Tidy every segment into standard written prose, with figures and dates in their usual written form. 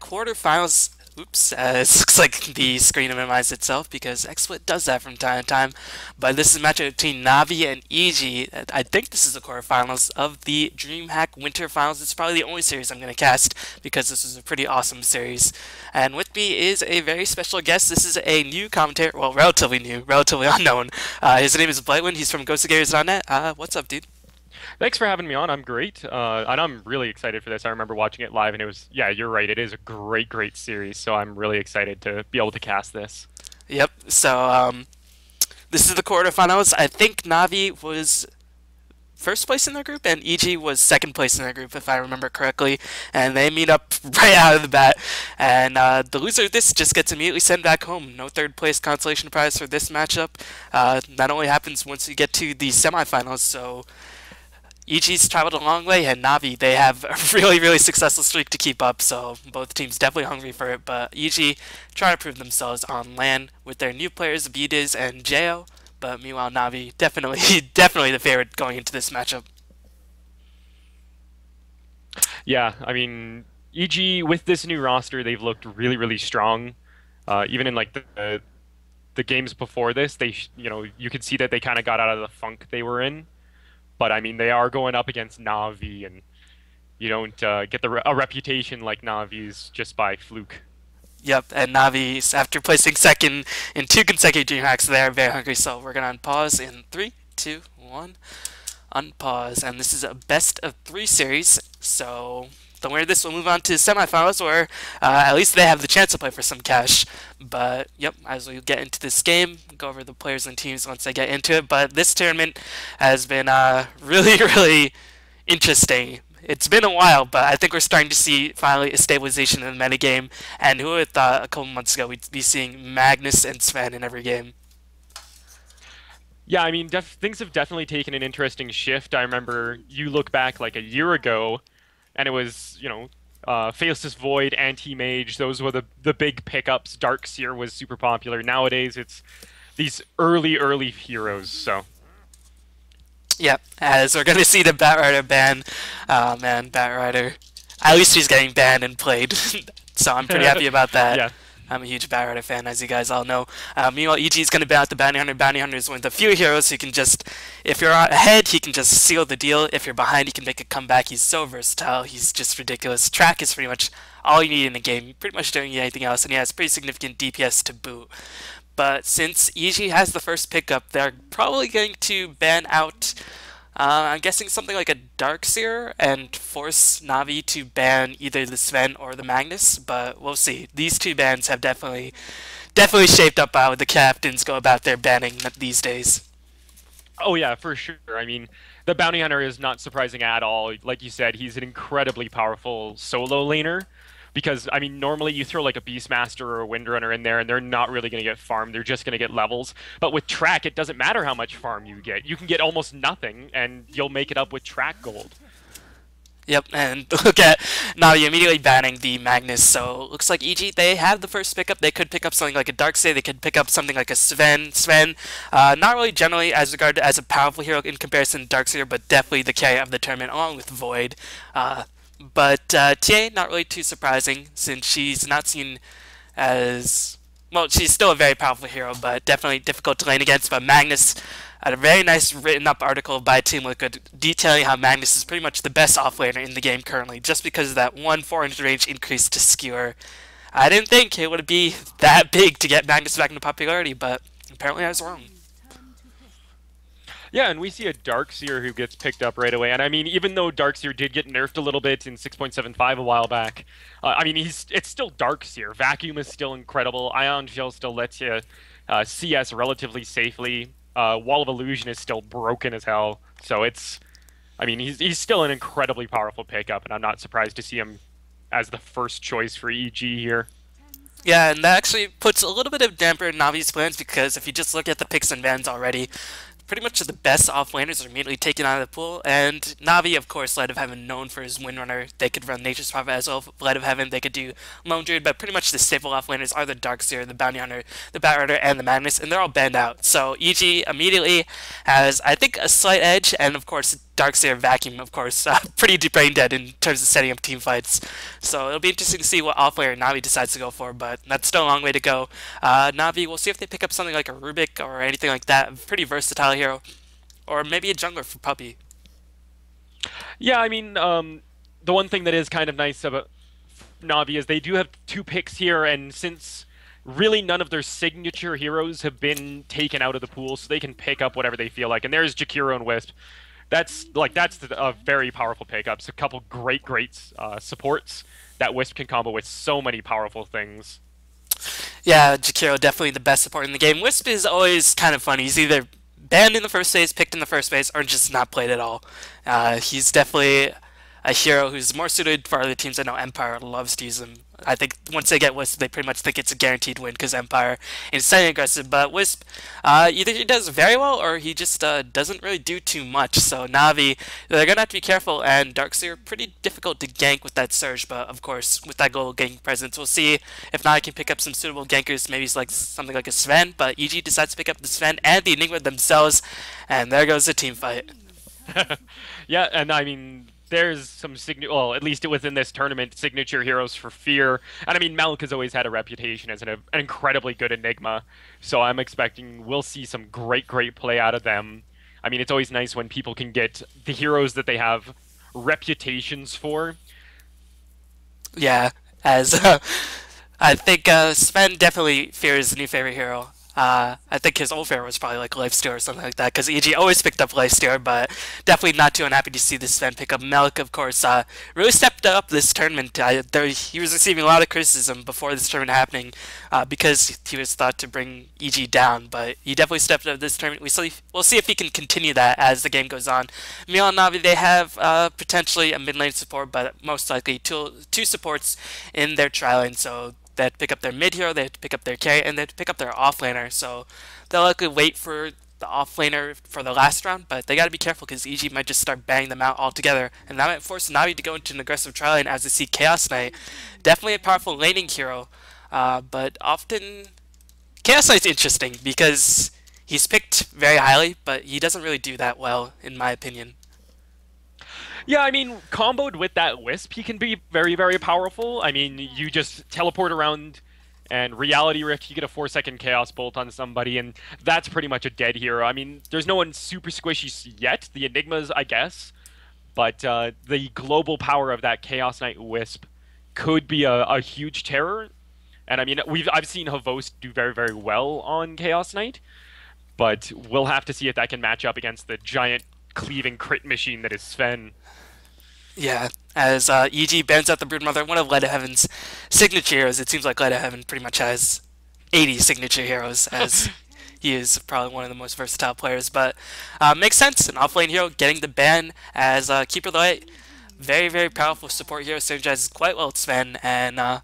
quarterfinals. Oops, it looks like the screen minimized itself because XSplit does that from time to time. But this is a matchup between Navi and EG. I think this is the quarterfinals of the Dreamhack Winter Finals. It's probably the only series I'm going to cast because this is a pretty awesome series. And with me is a very special guest. This is a new commentator, well, relatively new, relatively unknown. His name is Blightwind. He's from GhostofGamers.net. What's up, dude? Thanks for having me on. I'm great. And I'm really excited for this. I remember watching it live and it was, yeah, you're right. It is a great, great series. So I'm really excited to be able to cast this. Yep. So, this is the quarterfinals. I think Navi was first place in their group and EG was second place in their group, if I remember correctly. And they meet up right out of the bat. And the loser of this just gets immediately sent back home. No third place consolation prize for this matchup. That only happens once you get to the semifinals. So EG's traveled a long way, and Navi, they have a really, really successful streak to keep up, so both teams definitely hungry for it, but EG trying to prove themselves on LAN with their new players, Bdiz and Jo, but meanwhile, Navi, definitely, definitely the favorite going into this matchup. Yeah, I mean, EG with this new roster, they've looked really, really strong. Even in like the games before this, you could see that they kind of got out of the funk they were in. But I mean, they are going up against Navi, and you don't get a reputation like Navi's just by fluke. Yep, and Navi, after placing second in 2 consecutive DreamHacks, they're very hungry, so we're going to unpause in 3, 2, 1, unpause. And this is a best of 3 series, so the winner of this will move on to semifinals, or at least they have the chance to play for some cash. But yep, as we get into this game, go over the players and teams once they get into it. But this tournament has been really, really interesting. It's been a while, but I think we're starting to see finally a stabilization in the metagame. And who would have thought a couple months ago we'd be seeing Magnus and Sven in every game? Yeah, I mean, things have definitely taken an interesting shift. I remember you look back like a year ago, and it was, Faceless Void, Anti-Mage, those were the big pickups. Darkseer was super popular. Nowadays, it's these early heroes, so. Yep, as we're going to see the Batrider ban. Oh man, Batrider. At least he's getting banned and played, so I'm pretty happy about that. Yeah. I'm a huge Batrider fan, as you guys all know. Meanwhile, EG is going to ban out the Bounty Hunter. Bounty Hunter is one of the few heroes who can just, if you're ahead, he can just seal the deal. If you're behind, he can make a comeback. He's so versatile. He's just ridiculous. Track is pretty much all you need in the game. You pretty much don't need anything else, and he has pretty significant DPS to boot. But since EG has the first pickup, they're probably going to ban out, I'm guessing something like a Darkseer and force Navi to ban either the Sven or the Magnus, but we'll see. These two bans have definitely shaped up how the captains go about their banning these days. Oh yeah, for sure. I mean, the Bounty Hunter is not surprising at all. Like you said, he's an incredibly powerful solo laner. Because, I mean, normally you throw like a Beastmaster or a Windrunner in there and they're not really going to get farmed, they're just going to get levels. But with Track, it doesn't matter how much farm you get. You can get almost nothing and you'll make it up with Track gold. Yep, and look at Navi immediately banning the Magnus, so looks like EG, they have the first pickup. They could pick up something like a Darkseid, they could pick up something like a Sven, not really generally as regarded as a powerful hero in comparison to Darkseid, but definitely the carry of the tournament along with Void. But TA, not really too surprising, since she's not seen as, well, she's still a very powerful hero, but definitely difficult to lane against. But Magnus had a very nice written-up article by Team Liquid detailing how Magnus is pretty much the best offlaner in the game currently, just because of that 400 range increase to skewer. I didn't think it would be that big to get Magnus back into popularity, but apparently I was wrong. Yeah, and we see a Darkseer who gets picked up right away. And I mean, even though Darkseer did get nerfed a little bit in 6.75 a while back, I mean, it's still Darkseer. Vacuum is still incredible. Ion Shell still lets you CS relatively safely. Wall of Illusion is still broken as hell. So it's, I mean, he's still an incredibly powerful pickup, and I'm not surprised to see him as the first choice for EG here. Yeah, and that actually puts a little bit of damper in Navi's plans, because if you just look at the picks and bans already, pretty much the best offlaners are immediately taken out of the pool, and Navi, of course, Light of Heaven, known for his Windrunner. They could run Nature's Prophet as well, Light of Heaven, they could do Lone Druid, but pretty much the staple offlaners are the Darkseer, the Bounty Hunter, the Batrider, and the Magnus, and they're all banned out. So EG immediately has, I think, a slight edge, and of course, Darkseer Vacuum, of course, pretty brain dead in terms of setting up team fights. So it'll be interesting to see what offlaner Navi decides to go for, but that's still a long way to go. Navi, we'll see if they pick up something like a Rubik or anything like that. A pretty versatile hero. Or maybe a jungler for Puppy. Yeah, I mean, the one thing that is kind of nice about Navi is they do have two picks here, and since really none of their signature heroes have been taken out of the pool, so they can pick up whatever they feel like. And there's Jakiro and Wisp. That's a very powerful pickups. A couple great supports that Wisp can combo with so many powerful things. Yeah, Jakiro definitely the best support in the game. Wisp is always kind of funny. He's either banned in the first phase, picked in the first phase, or just not played at all. He's definitely a hero who's more suited for other teams. I know Empire loves to use him. I think once they get Wisp, they pretty much think it's a guaranteed win because Empire is insanely aggressive. But Wisp, either he does very well or he just doesn't really do too much. So Navi, they're going to have to be careful. And Darkseer, pretty difficult to gank with that Surge. But of course, with that global ganking presence, we'll see if Navi can pick up some suitable gankers. Maybe it's like something like a Sven. But EG decides to pick up the Sven and the Enigma themselves. And there goes the team fight. Yeah, and I mean, there's some well, at least within this tournament, signature heroes for Fear. And I mean, Malk has always had a reputation as an incredibly good Enigma, so I'm expecting we'll see some great play out of them. I mean, it's always nice when people can get the heroes that they have reputations for. Yeah, as I think Sven definitely fears the new favorite hero. I think his old favorite was probably like Lifesteal or something like that, because EG always picked up Lifesteal, but definitely not too unhappy to see this Sven pick up Melk, of course. Really stepped up this tournament. He was receiving a lot of criticism before this tournament happening because he was thought to bring EG down, but he definitely stepped up this tournament. We'll see if he can continue that as the game goes on. Meanwhile, Navi, they have potentially a mid lane support, but most likely two supports in their tri-lane, so they have to pick up their mid hero, they have to pick up their carry, and they have to pick up their offlaner. So they'll likely wait for the offlaner for the last round, but they got to be careful because EG might just start banging them out altogether. And that might force Navi to go into an aggressive tri-lane as they see Chaos Knight. Definitely a powerful laning hero, but often Chaos Knight's interesting because he's picked very highly, but he doesn't really do that well, in my opinion. Yeah, I mean, comboed with that Wisp, he can be very powerful. I mean, you just teleport around and Reality Rift, you get a 4-second Chaos Bolt on somebody, and that's pretty much a dead hero. I mean, there's no one super squishy yet. The Enigmas, I guess. But the global power of that Chaos Knight Wisp could be a huge terror. And I mean, I've seen Havos do very well on Chaos Knight, but we'll have to see if that can match up against the giant cleaving crit machine that is Sven. Yeah, as EG bans out the Broodmother, one of Light of Heaven's signature heroes. It seems like Light of Heaven pretty much has 80 signature heroes, as he is probably one of the most versatile players. But makes sense, an offlane hero getting the ban as Keeper of the Light. Very powerful support hero, synergizes quite well with Sven. And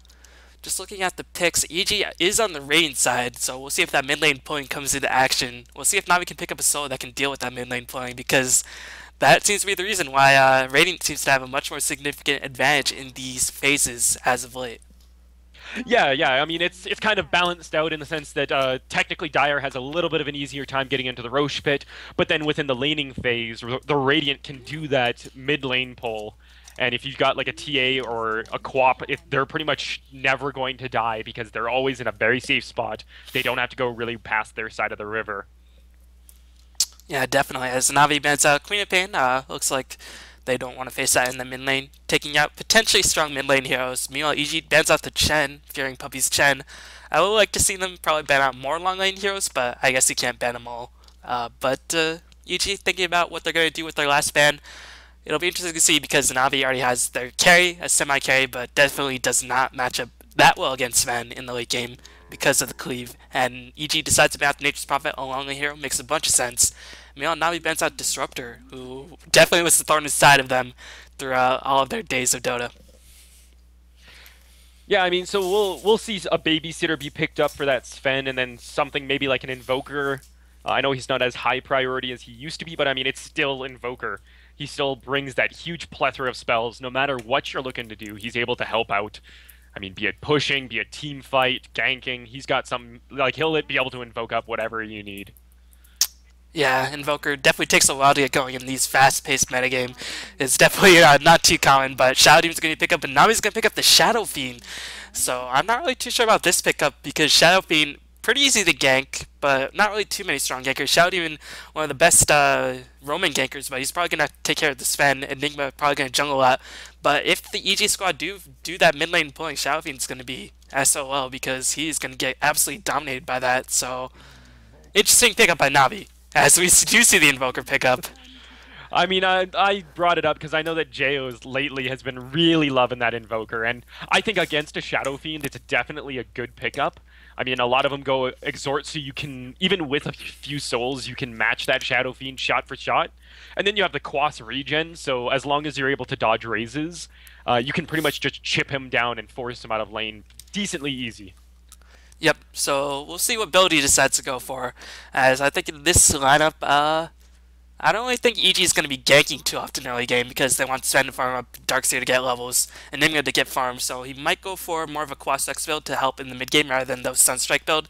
just looking at the picks, EG is on the Radiant side, so we'll see if that mid lane pulling comes into action. We'll see if Navi can pick up a solo that can deal with that mid lane pulling, because that seems to be the reason why Radiant seems to have a much more significant advantage in these phases as of late. Yeah. I mean, it's kind of balanced out in the sense that technically Dire has a little bit of an easier time getting into the Roche pit, but then within the laning phase, the Radiant can do that mid lane pull. And if you've got like a TA or a QoP, they're pretty much never going to die because they're always in a very safe spot. They don't have to go really past their side of the river. Yeah, definitely. As Navi bans out Queen of Pain, looks like they don't want to face that in the mid lane, taking out potentially strong mid lane heroes. Meanwhile, EG bans out the Chen, fearing Puppy's Chen. I would like to see them probably ban out more long lane heroes, but I guess you can't ban them all. But EG thinking about what they're going to do with their last ban. It'll be interesting to see because Navi already has their carry, a semi-carry, but definitely does not match up that well against Sven in the late game because of the cleave. And EG decides to ban out the Nature's Prophet along the hero, makes a bunch of sense. Meanwhile, Navi bans out Disruptor, who definitely was the thorn in the side of them throughout all of their days of Dota. Yeah, I mean, so we'll see a babysitter be picked up for that Sven, and then something maybe like an Invoker. I know he's not as high priority as he used to be, but I mean, it's still Invoker. He still brings that huge plethora of spells. No matter what you're looking to do, he's able to help out. I mean, be it pushing, be it team fight, ganking. He's got some, like, he'll be able to invoke up whatever you need. Yeah, Invoker definitely takes a while to get going in these fast-paced metagame. It's definitely not too common, but Shadow Demon's going to pick up, and now he's going to pick up the Shadow Fiend. So I'm not really too sure about this pickup because Shadow Fiend, pretty easy to gank, but not really too many strong gankers. Shadow Demon, one of the best Roman gankers, but he's probably going to take care of the Sven. Enigma probably going to jungle a lot. But if the EG squad do that mid lane pulling, Shadow Fiend's going to be SOL because he's going to get absolutely dominated by that. So interesting pickup by Navi. As we do see the Invoker pickup. I mean, I brought it up because I know that Jaos lately has been really loving that Invoker, and I think against a Shadow Fiend, it's definitely a good pickup. I mean, a lot of them go Exhort, so you can, even with a few souls, you can match that Shadow Fiend shot for shot. And then you have the Quas regen, so as long as you're able to dodge raises, you can pretty much just chip him down and force him out of lane decently easy. Yep, so we'll see what build he decides to go for. As I think in this lineup, I don't really think EG is going to be ganking too often early game because they want Sven to farm up Darkseer to get levels and Nimga to get farm, so he might go for more of a Quas X build to help in the mid game rather than the Sunstrike build.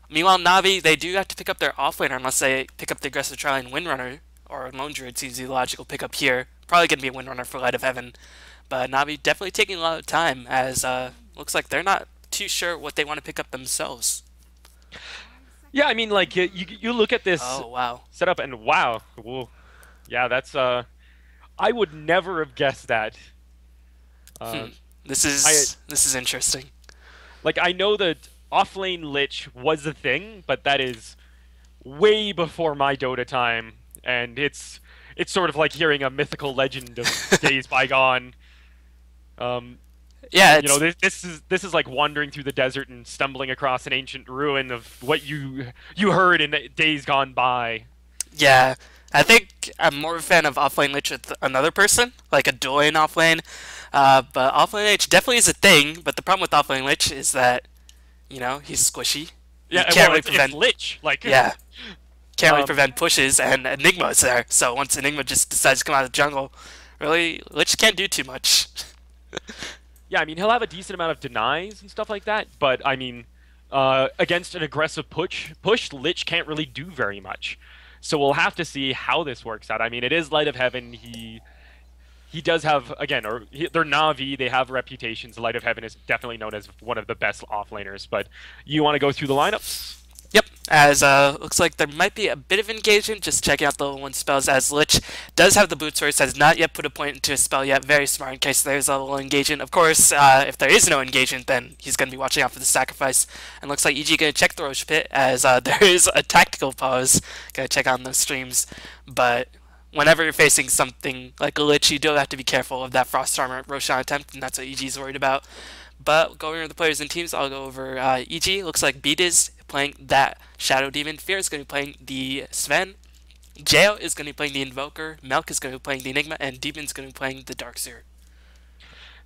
Meanwhile, Navi, they do have to pick up their offlaner unless they pick up the aggressive Tri-Lane Windrunner, or Lone Druid seems the logical pickup here. Probably going to be a Windrunner for Light of Heaven, but Navi definitely taking a lot of time as looks like they're not too sure what they want to pick up themselves. Yeah, I mean, like, you look at this setup and wow. Whoa. Yeah, that's, I would never have guessed that. This is interesting. Like, I know that offlane Lich was a thing, but that is way before my Dota time, and it's sort of like hearing a mythical legend of days bygone. Yeah, you know, this is like wandering through the desert and stumbling across an ancient ruin of what you heard in days gone by. Yeah, I think I'm more of a fan of offlane Lich with another person, like a dual lane offlane. But offlane Lich definitely is a thing. But the problem with offlane Lich is that, you know, he's squishy. Yeah, can't well, really it's prevent Lich. Like, yeah, can't really prevent pushes, and Enigma is there. So once Enigma just decides to come out of the jungle, really Lich can't do too much. Yeah, I mean, he'll have a decent amount of denies and stuff like that, but, I mean, against an aggressive push, Lich can't really do very much. So we'll have to see how this works out. I mean, it is Light of Heaven. He does have, again, they're Na'Vi, they have reputations. Light of Heaven is definitely known as one of the best offlaners, but you want to go through the lineups? Yep, as looks like there might be a bit of engagement, just checking out the level 1 spells, as Lich does have the boot source, has not yet put a point into a spell yet, very smart in case there's a little engagement. Of course, if there is no engagement, then he's going to be watching out for the sacrifice, and looks like EG going to check the Roche Pit, as there is a tactical pause, going to check on those streams, but whenever you're facing something like a Lich, you do have to be careful of that Frost Armor Roshan attempt, and that's what EG's worried about. But going over the players and teams, I'll go over EG. Looks like Beat is playing that Shadow Demon. Fear is going to be playing the Sven. Jail is going to be playing the Invoker. Melk is going to be playing the Enigma. And Demon's going to be playing the Darkseer.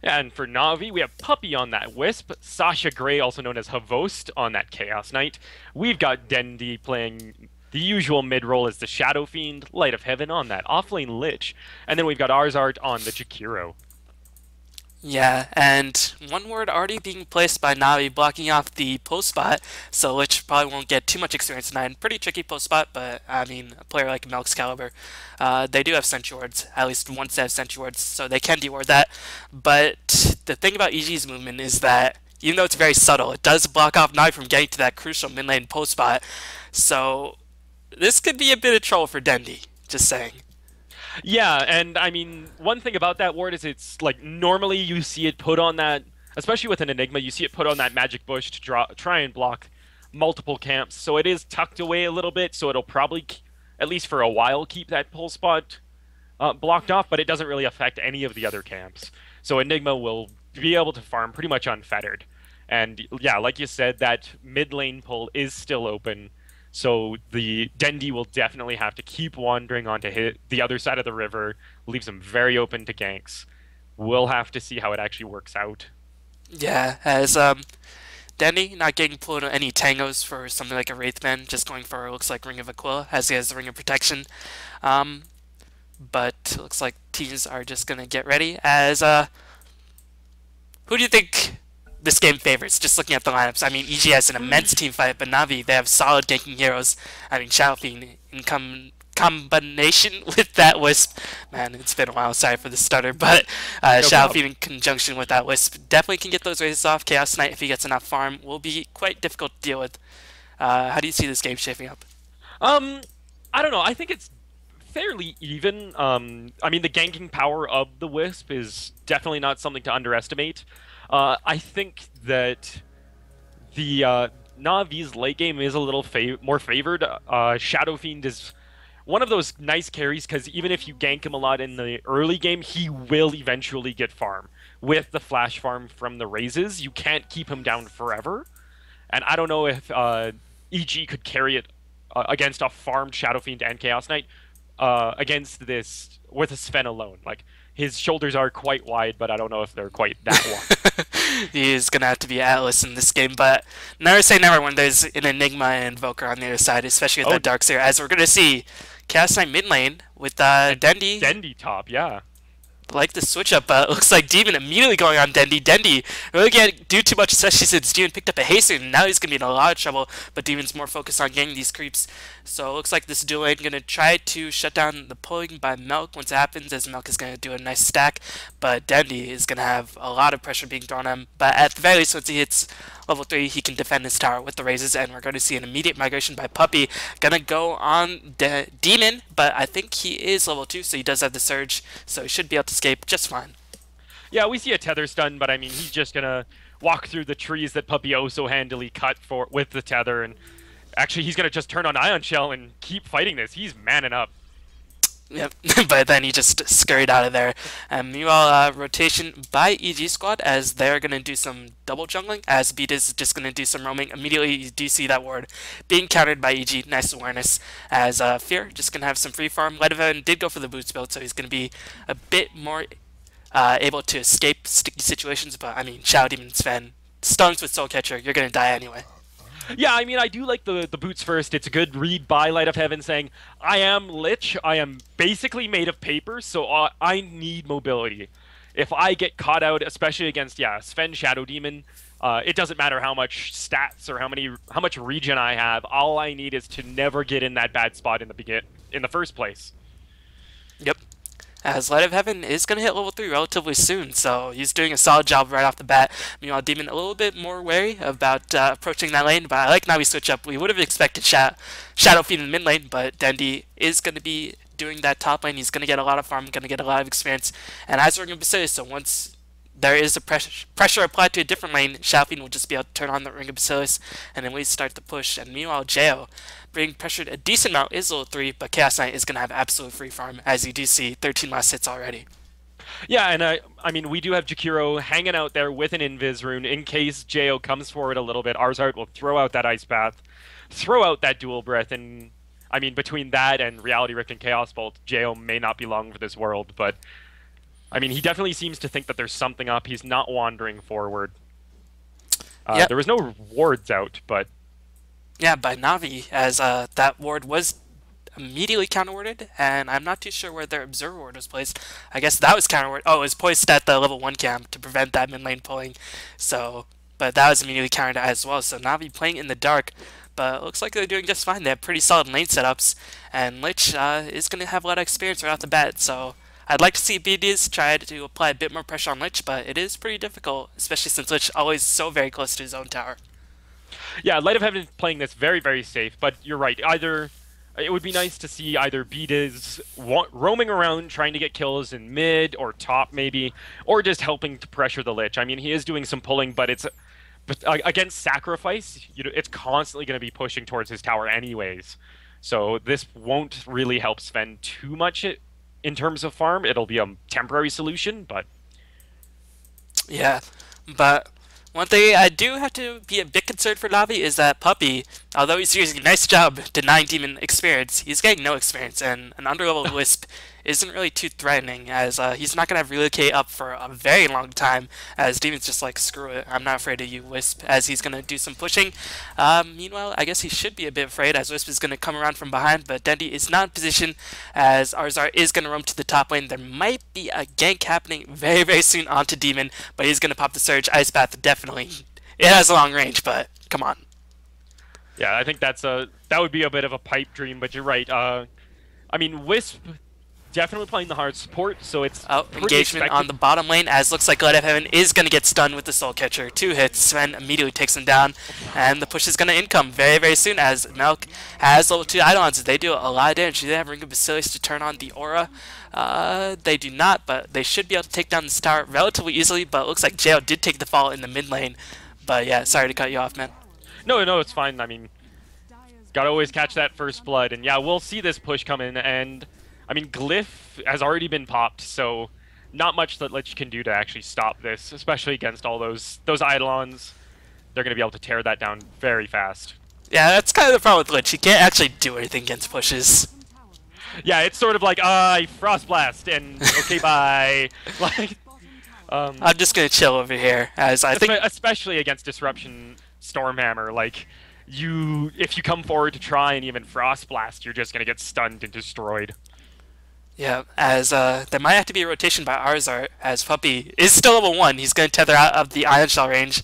Yeah, and for Na'Vi, we have Puppy on that Wisp, Sasha Grey, also known as Havost, on that Chaos Knight. We've got Dendi playing the usual mid-roll as the Shadow Fiend, Light of Heaven on that offlane Lich. And then we've got ars-art on the Jakiro. Yeah, and one ward already being placed by Navi, blocking off the post spot, so Lich probably won't get too much experience tonight. Pretty tricky post spot, but I mean, a player like Melk's caliber, they do have sentry wards, at least one set of sentry wards, so they can deward that. But the thing about EG's movement is that, even though it's very subtle, it does block off Navi from getting to that crucial mid lane post spot, so this could be a bit of trouble for Dendi, just saying. Yeah, and I mean, one thing about that ward is it's like normally you see it put on that, especially with an Enigma, you see it put on that magic bush to try and block multiple camps. So it is tucked away a little bit, so it'll probably, at least for a while, keep that pull spot blocked off, but it doesn't really affect any of the other camps. So Enigma will be able to farm pretty much unfettered. And yeah, like you said, that mid lane pull is still open. So the Dendi will definitely have to keep wandering onto the other side of the river, leaves him very open to ganks. We'll have to see how it actually works out. Yeah, as Dendi not getting pulled any tangos for something like a Wraithman, just going for looks like Ring of Aquila, as he has the Ring of Protection. But looks like teams are just gonna get ready. As who do you think this game favors, just looking at the lineups. I mean, EG has an immense team fight, but Navi, they have solid ganking heroes. I mean, Shadowfiend in combination with that Wisp, man, it's been a while, sorry for the stutter, but No problem. Shadowfiend in conjunction with that Wisp definitely can get those raises off. Chaos Knight, if he gets enough farm, will be quite difficult to deal with. How do you see this game shaping up? Um, I don't know. I think it's fairly even. I mean, the ganking power of the Wisp is definitely not something to underestimate. I think that the Navi's late game is a little more favored. Shadowfiend is one of those nice carries because even if you gank him a lot in the early game, he will eventually get farm. With the flash farm from the raises, you can't keep him down forever. And I don't know if EG could carry it against a farmed Shadowfiend and Chaos Knight against this with a Sven alone. Like, his shoulders are quite wide, but I don't know if they're quite that wide. He is gonna have to be Atlas in this game, but never say never when there's an Enigma and Invoker on the other side, especially with that Darkseer, as we're gonna see Chaos Knight mid lane with Dendi. Dendi top, yeah. Like the switch up, but it looks like Demon immediately going on Dendi. Dendi really can't do too much, especially since Demon picked up a haste, and now he's going to be in a lot of trouble, but Demon's more focused on getting these creeps. So it looks like this dual lane going to try to shut down the pulling by Milk once it happens, as Milk is going to do a nice stack, but Dendi is going to have a lot of pressure being thrown on him. But at the very least, once he hits level 3, he can defend his tower with the raises, and we're going to see an immediate migration by Puppey. Gonna go on Demon, but I think he is level 2, so he does have the Surge, so he should be able to escape just fine. Yeah, we see a tether stun, but I mean, he's just gonna walk through the trees that Puppey oh so handily cut for with the tether, and actually he's gonna just turn on Ion Shell and keep fighting this. He's manning up. Yep, but then he just scurried out of there. Meanwhile, rotation by EG squad as they're going to do some double jungling, as Beat is just going to do some roaming. Immediately, you do see that ward being countered by EG. Nice awareness, as Fear just going to have some free farm. Ledevin did go for the boots build, so he's going to be a bit more able to escape sticky situations, but I mean, Shadow Demon Sven, stuns with Soul Catcher, you're going to die anyway. Yeah, I mean, I do like the boots first. It's a good read by Light of Heaven saying, I am Lich, I am basically made of paper, so I need mobility. If I get caught out, especially against, yeah, Sven Shadow Demon, it doesn't matter how much stats or how much regen I have, all I need is to never get in that bad spot in the first place. Yep. As Light of Heaven is going to hit level 3 relatively soon, so he's doing a solid job right off the bat. Meanwhile, Demon a little bit more wary about approaching that lane, but I like Navi switch up. We would have expected Shadowfiend in the mid lane, but Dendi is going to be doing that top lane. He's going to get a lot of farm, going to get a lot of experience, and as we're going to say, so once there is a pressure applied to a different lane, Shadowfiend will just be able to turn on the Ring of Bacillus, and then we start the push. And meanwhile, Jo, being pressured a decent amount, is level 3, but Chaos Knight is going to have absolute free farm, as you do see 13 last hits already. Yeah, and I mean, we do have Jakiro hanging out there with an Invis rune in case Jo comes forward a little bit. ars-art will throw out that Ice Path, throw out that Dual Breath, and I mean, between that and Reality Rift and Chaos Bolt, Jo may not be long for this world, but I mean, he definitely seems to think that there's something up. He's not wandering forward. Yep. There was no wards out, but yeah, by Navi, as that ward was immediately counterwarded, and I'm not too sure where their Observer ward was placed. I guess that was counterwarded. Oh, it was placed at the level 1 camp to prevent that mid lane pulling. So, but that was immediately countered as well. So Navi playing in the dark, but it looks like they're doing just fine. They have pretty solid lane setups, and Lich is going to have a lot of experience right off the bat. So I'd like to see BDs try to apply a bit more pressure on Lich, but it is pretty difficult, especially since Lich always so very close to his own tower. Yeah, Light of Heaven is playing this very, very safe, but you're right. It would be nice to see either Beat roaming around trying to get kills in mid or top maybe, or just helping to pressure the Lich. I mean, he is doing some pulling, but against Sacrifice, it's constantly going to be pushing towards his tower anyways. So this won't really help Sven too much in terms of farm. It'll be a temporary solution, but yeah, but one thing I do have to be a bit concerned for Navi is that Puppey, although he's doing a nice job denying Demon experience, he's getting no experience, and an underlevel Wisp isn't really too threatening, as he's not going to relocate up for a very long time, as Demon's just like, screw it, I'm not afraid of you, Wisp, as he's going to do some pushing. Meanwhile, I guess he should be a bit afraid, as Wisp is going to come around from behind, but Dendi is not in position, as ars-art is going to roam to the top lane. There might be a gank happening very, very soon onto Demon, but he's going to pop the Surge. Ice Path, definitely. It has a long range, but come on. Yeah, I think that would be a bit of a pipe dream, but you're right. I mean, Wisp definitely playing the hard support, so it's engagement expected. On the bottom lane, as looks like Light of Heaven is going to get stunned with the Soul Catcher. 2 hits, Sven immediately takes him down, and the push is going to income very, very soon, as Melk has level 2 Eidolons. They do a lot of damage. Do they have Ring of Basilius to turn on the aura? They do not, but they should be able to take down this tower relatively easily, but it looks like Jo did take the fall in the mid lane. But yeah, sorry to cut you off, man. No, it's fine. I mean, gotta always catch that first blood, and yeah, we'll see this push come in, and I mean, Glyph has already been popped, so not much that Lich can do to actually stop this, especially against all those Eidolons. They're gonna be able to tear that down very fast. Yeah, that's kind of the problem with Lich. He can't actually do anything against pushes. Yeah, it's sort of like, Frost Blast, and okay, bye. Like, I'm just gonna chill over here, as I think, especially against Disruption Stormhammer, like, if you come forward to try and even Frost Blast, you're just gonna get stunned and destroyed. Yeah, as there might have to be a rotation by ars-art, as Puppy is still level 1. He's gonna tether out of the Ion Shell range.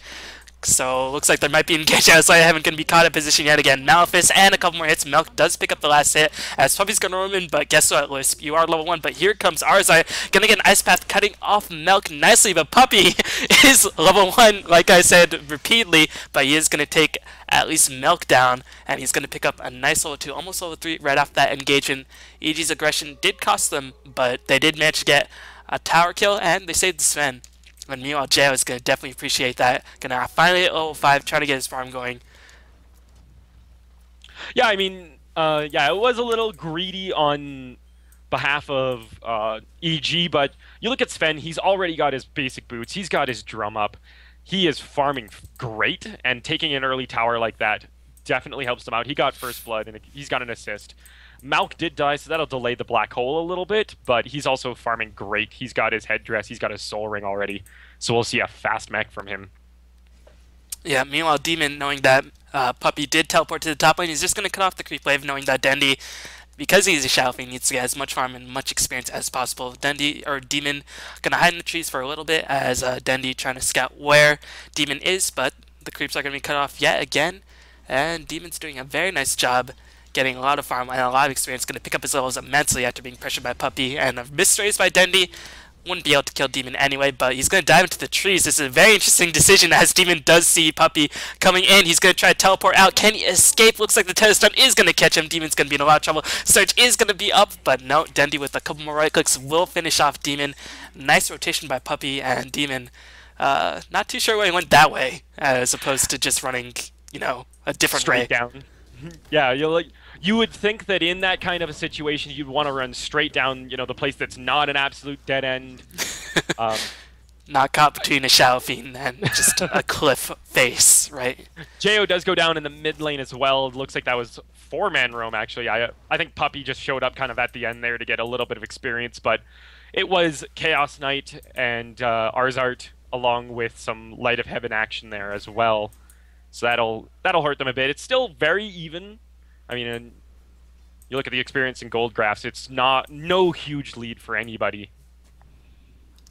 So looks like there might be engaged as I haven't going to be caught in position yet again. Malefice and a couple more hits. Melk does pick up the last hit as Puppy's going to roam in, but guess what, Wisp? You are level 1, but here comes ars-art. Going to get an Ice Path cutting off Melk nicely, but Puppy is level 1, like I said repeatedly, but he is going to take at least Melk down, and he's going to pick up a nice level 2, almost level 3 right off that engagement. EG's aggression did cost them, but they did manage to get a tower kill, and they saved the Sven. And meanwhile, Jo is going to definitely appreciate that. Going to finally hit level 5, trying to get his farm going. Yeah, I mean, yeah, it was a little greedy on behalf of EG, but you look at Sven, he's already got his basic boots, he's got his drum up, he is farming great, and taking an early tower like that definitely helps him out. He got first blood, and he's got an assist. Malk did die, so that'll delay the black hole a little bit, but he's also farming great. He's got his headdress, he's got his soul ring already, so we'll see a fast mech from him. Yeah, meanwhile, Demon, knowing that Puppy did teleport to the top lane, he's just going to cut off the creep wave, knowing that Dendi, because he's a Shadow Fiend, needs to get as much farm and much experience as possible. Demon going to hide in the trees for a little bit, as Dendi trying to scout where Demon is, but the creeps are going to be cut off yet again, and Demon's doing a very nice job getting a lot of farm and a lot of experience, going to pick up his levels immensely after being pressured by Puppy, and a misraise by Dendi. Wouldn't be able to kill Demon anyway, but he's going to dive into the trees. This is a very interesting decision as Demon does see Puppy coming in. He's going to try to teleport out. Can he escape? Looks like the Tether Stun is going to catch him. Demon's going to be in a lot of trouble. Surge is going to be up, but no, Dendi with a couple more right clicks will finish off Demon. Nice rotation by Puppy, and Demon not too sure why he went that way, as opposed to just running, you know, a different way. Straight down. Yeah, you would think that in that kind of a situation, you'd want to run straight down, you know, the place that's not an absolute dead end. Not caught between a Shadow Fiend and just a cliff face, right? Jo does go down in the mid lane as well. It looks like that was 4-man roam, actually. I think Puppy just showed up kind of at the end there to get a little bit of experience, but it was Chaos Knight and ars-art along with some Light of Heaven action there as well. So that'll hurt them a bit. It's still very even. I mean, you look at the experience in gold graphs, it's no huge lead for anybody.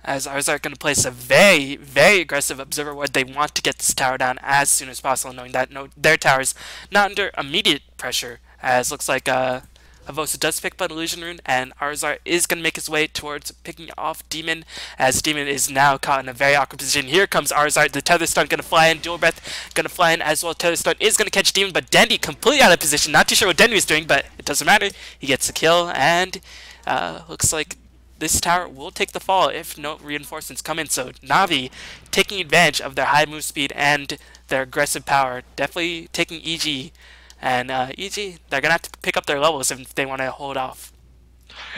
As ars-art going to place a very, very aggressive Observer Ward. They want to get this tower down as soon as possible, knowing that their tower is not under immediate pressure. As looks like Avosa does pick up an Illusion Rune, and ars-art is going to make his way towards picking off Demon, as Demon is now caught in a very awkward position. Here comes ars-art, the Tether Stun going to fly in, Dual Breath going to fly in as well. Tether Stun is going to catch Demon, but Dendi completely out of position. Not too sure what Dendi is doing, but it doesn't matter. He gets the kill, and looks like this tower will take the fall if no reinforcements come in. So Na'Vi taking advantage of their high move speed and their aggressive power, definitely taking EG. And EG, they're going to have to pick up their levels if they want to hold off.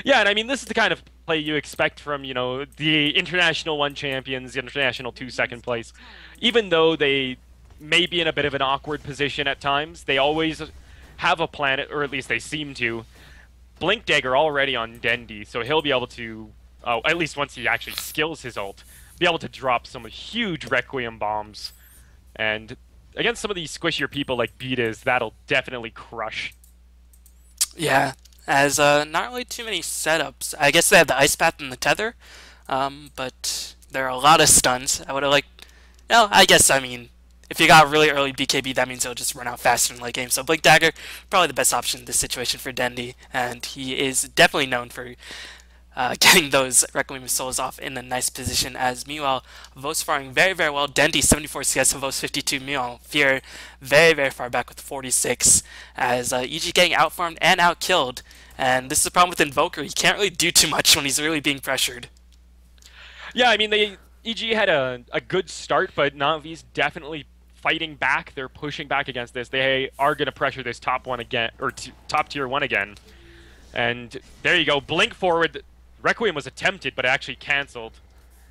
Yeah, and I mean, this is the kind of play you expect from, you know, the International 1 champions, the International 2 second place. Even though they may be in a bit of an awkward position at times, they always have a plan, or at least they seem to. Blink Dagger already on Dendi, so he'll be able to, at least once he actually skills his ult, be able to drop some huge Requiem bombs. And against some of these squishier people like Beatas, that'll definitely crush. Yeah, as not really too many setups. I guess they have the Ice Path and the Tether, but there are a lot of stuns. I would have liked... No, I guess, I mean, if you got really early BKB, that means it'll just run out faster in late game. So Blink Dagger, probably the best option in this situation for Dendi, and he is definitely known for getting those Requiem Souls off in a nice position, as meanwhile, Vos faring very, very well. Dendi, 74 CS, Vos 52, meanwhile, Fear very, very far back with 46, as EG getting outfarmed and outkilled. And this is the problem with Invoker, he can't really do too much when he's really being pressured. Yeah, I mean, EG had a good start, but Navi's definitely fighting back. They're pushing back against this. They are going to pressure this top one again, or top tier one again. And there you go, blink forward. Requiem was attempted, but actually cancelled.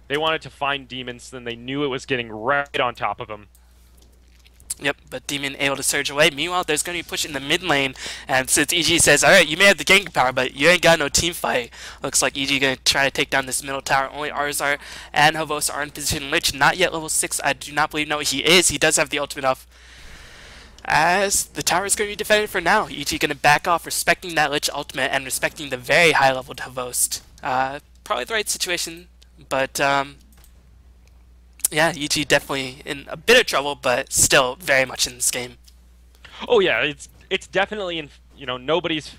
They wanted to find Demons, then they knew it was getting right on top of them. Yep, but Demon able to surge away. Meanwhile, there's going to be push in the mid lane, and since EG says, alright, you may have the ganking power, but you ain't got no team fight. Looks like EG going to try to take down this middle tower. Only ars-art and Havos are in position. Lich, not yet level 6. I do not believe, no, he is. He does have the ultimate off. As the tower is going to be defended for now. EG going to back off, respecting that Lich ultimate and respecting the very high level Havos. Probably the right situation, but yeah, EG definitely in a bit of trouble, but still very much in this game. Oh yeah, it's definitely in nobody's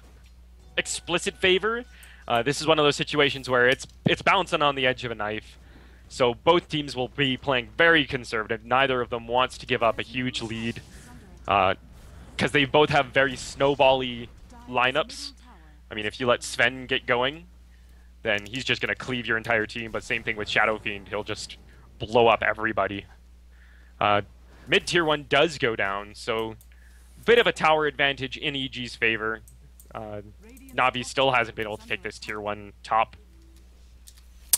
explicit favor. This is one of those situations where it's bouncing on the edge of a knife. So both teams will be playing very conservative. Neither of them wants to give up a huge lead, because they both have very snowbally lineups. I mean, if you let Sven get going, then he's just going to cleave your entire team, but same thing with Shadow Fiend, he'll just blow up everybody. Mid tier 1 does go down, so bit of a tower advantage in EG's favor. Navi still hasn't been able to take this tier 1 top.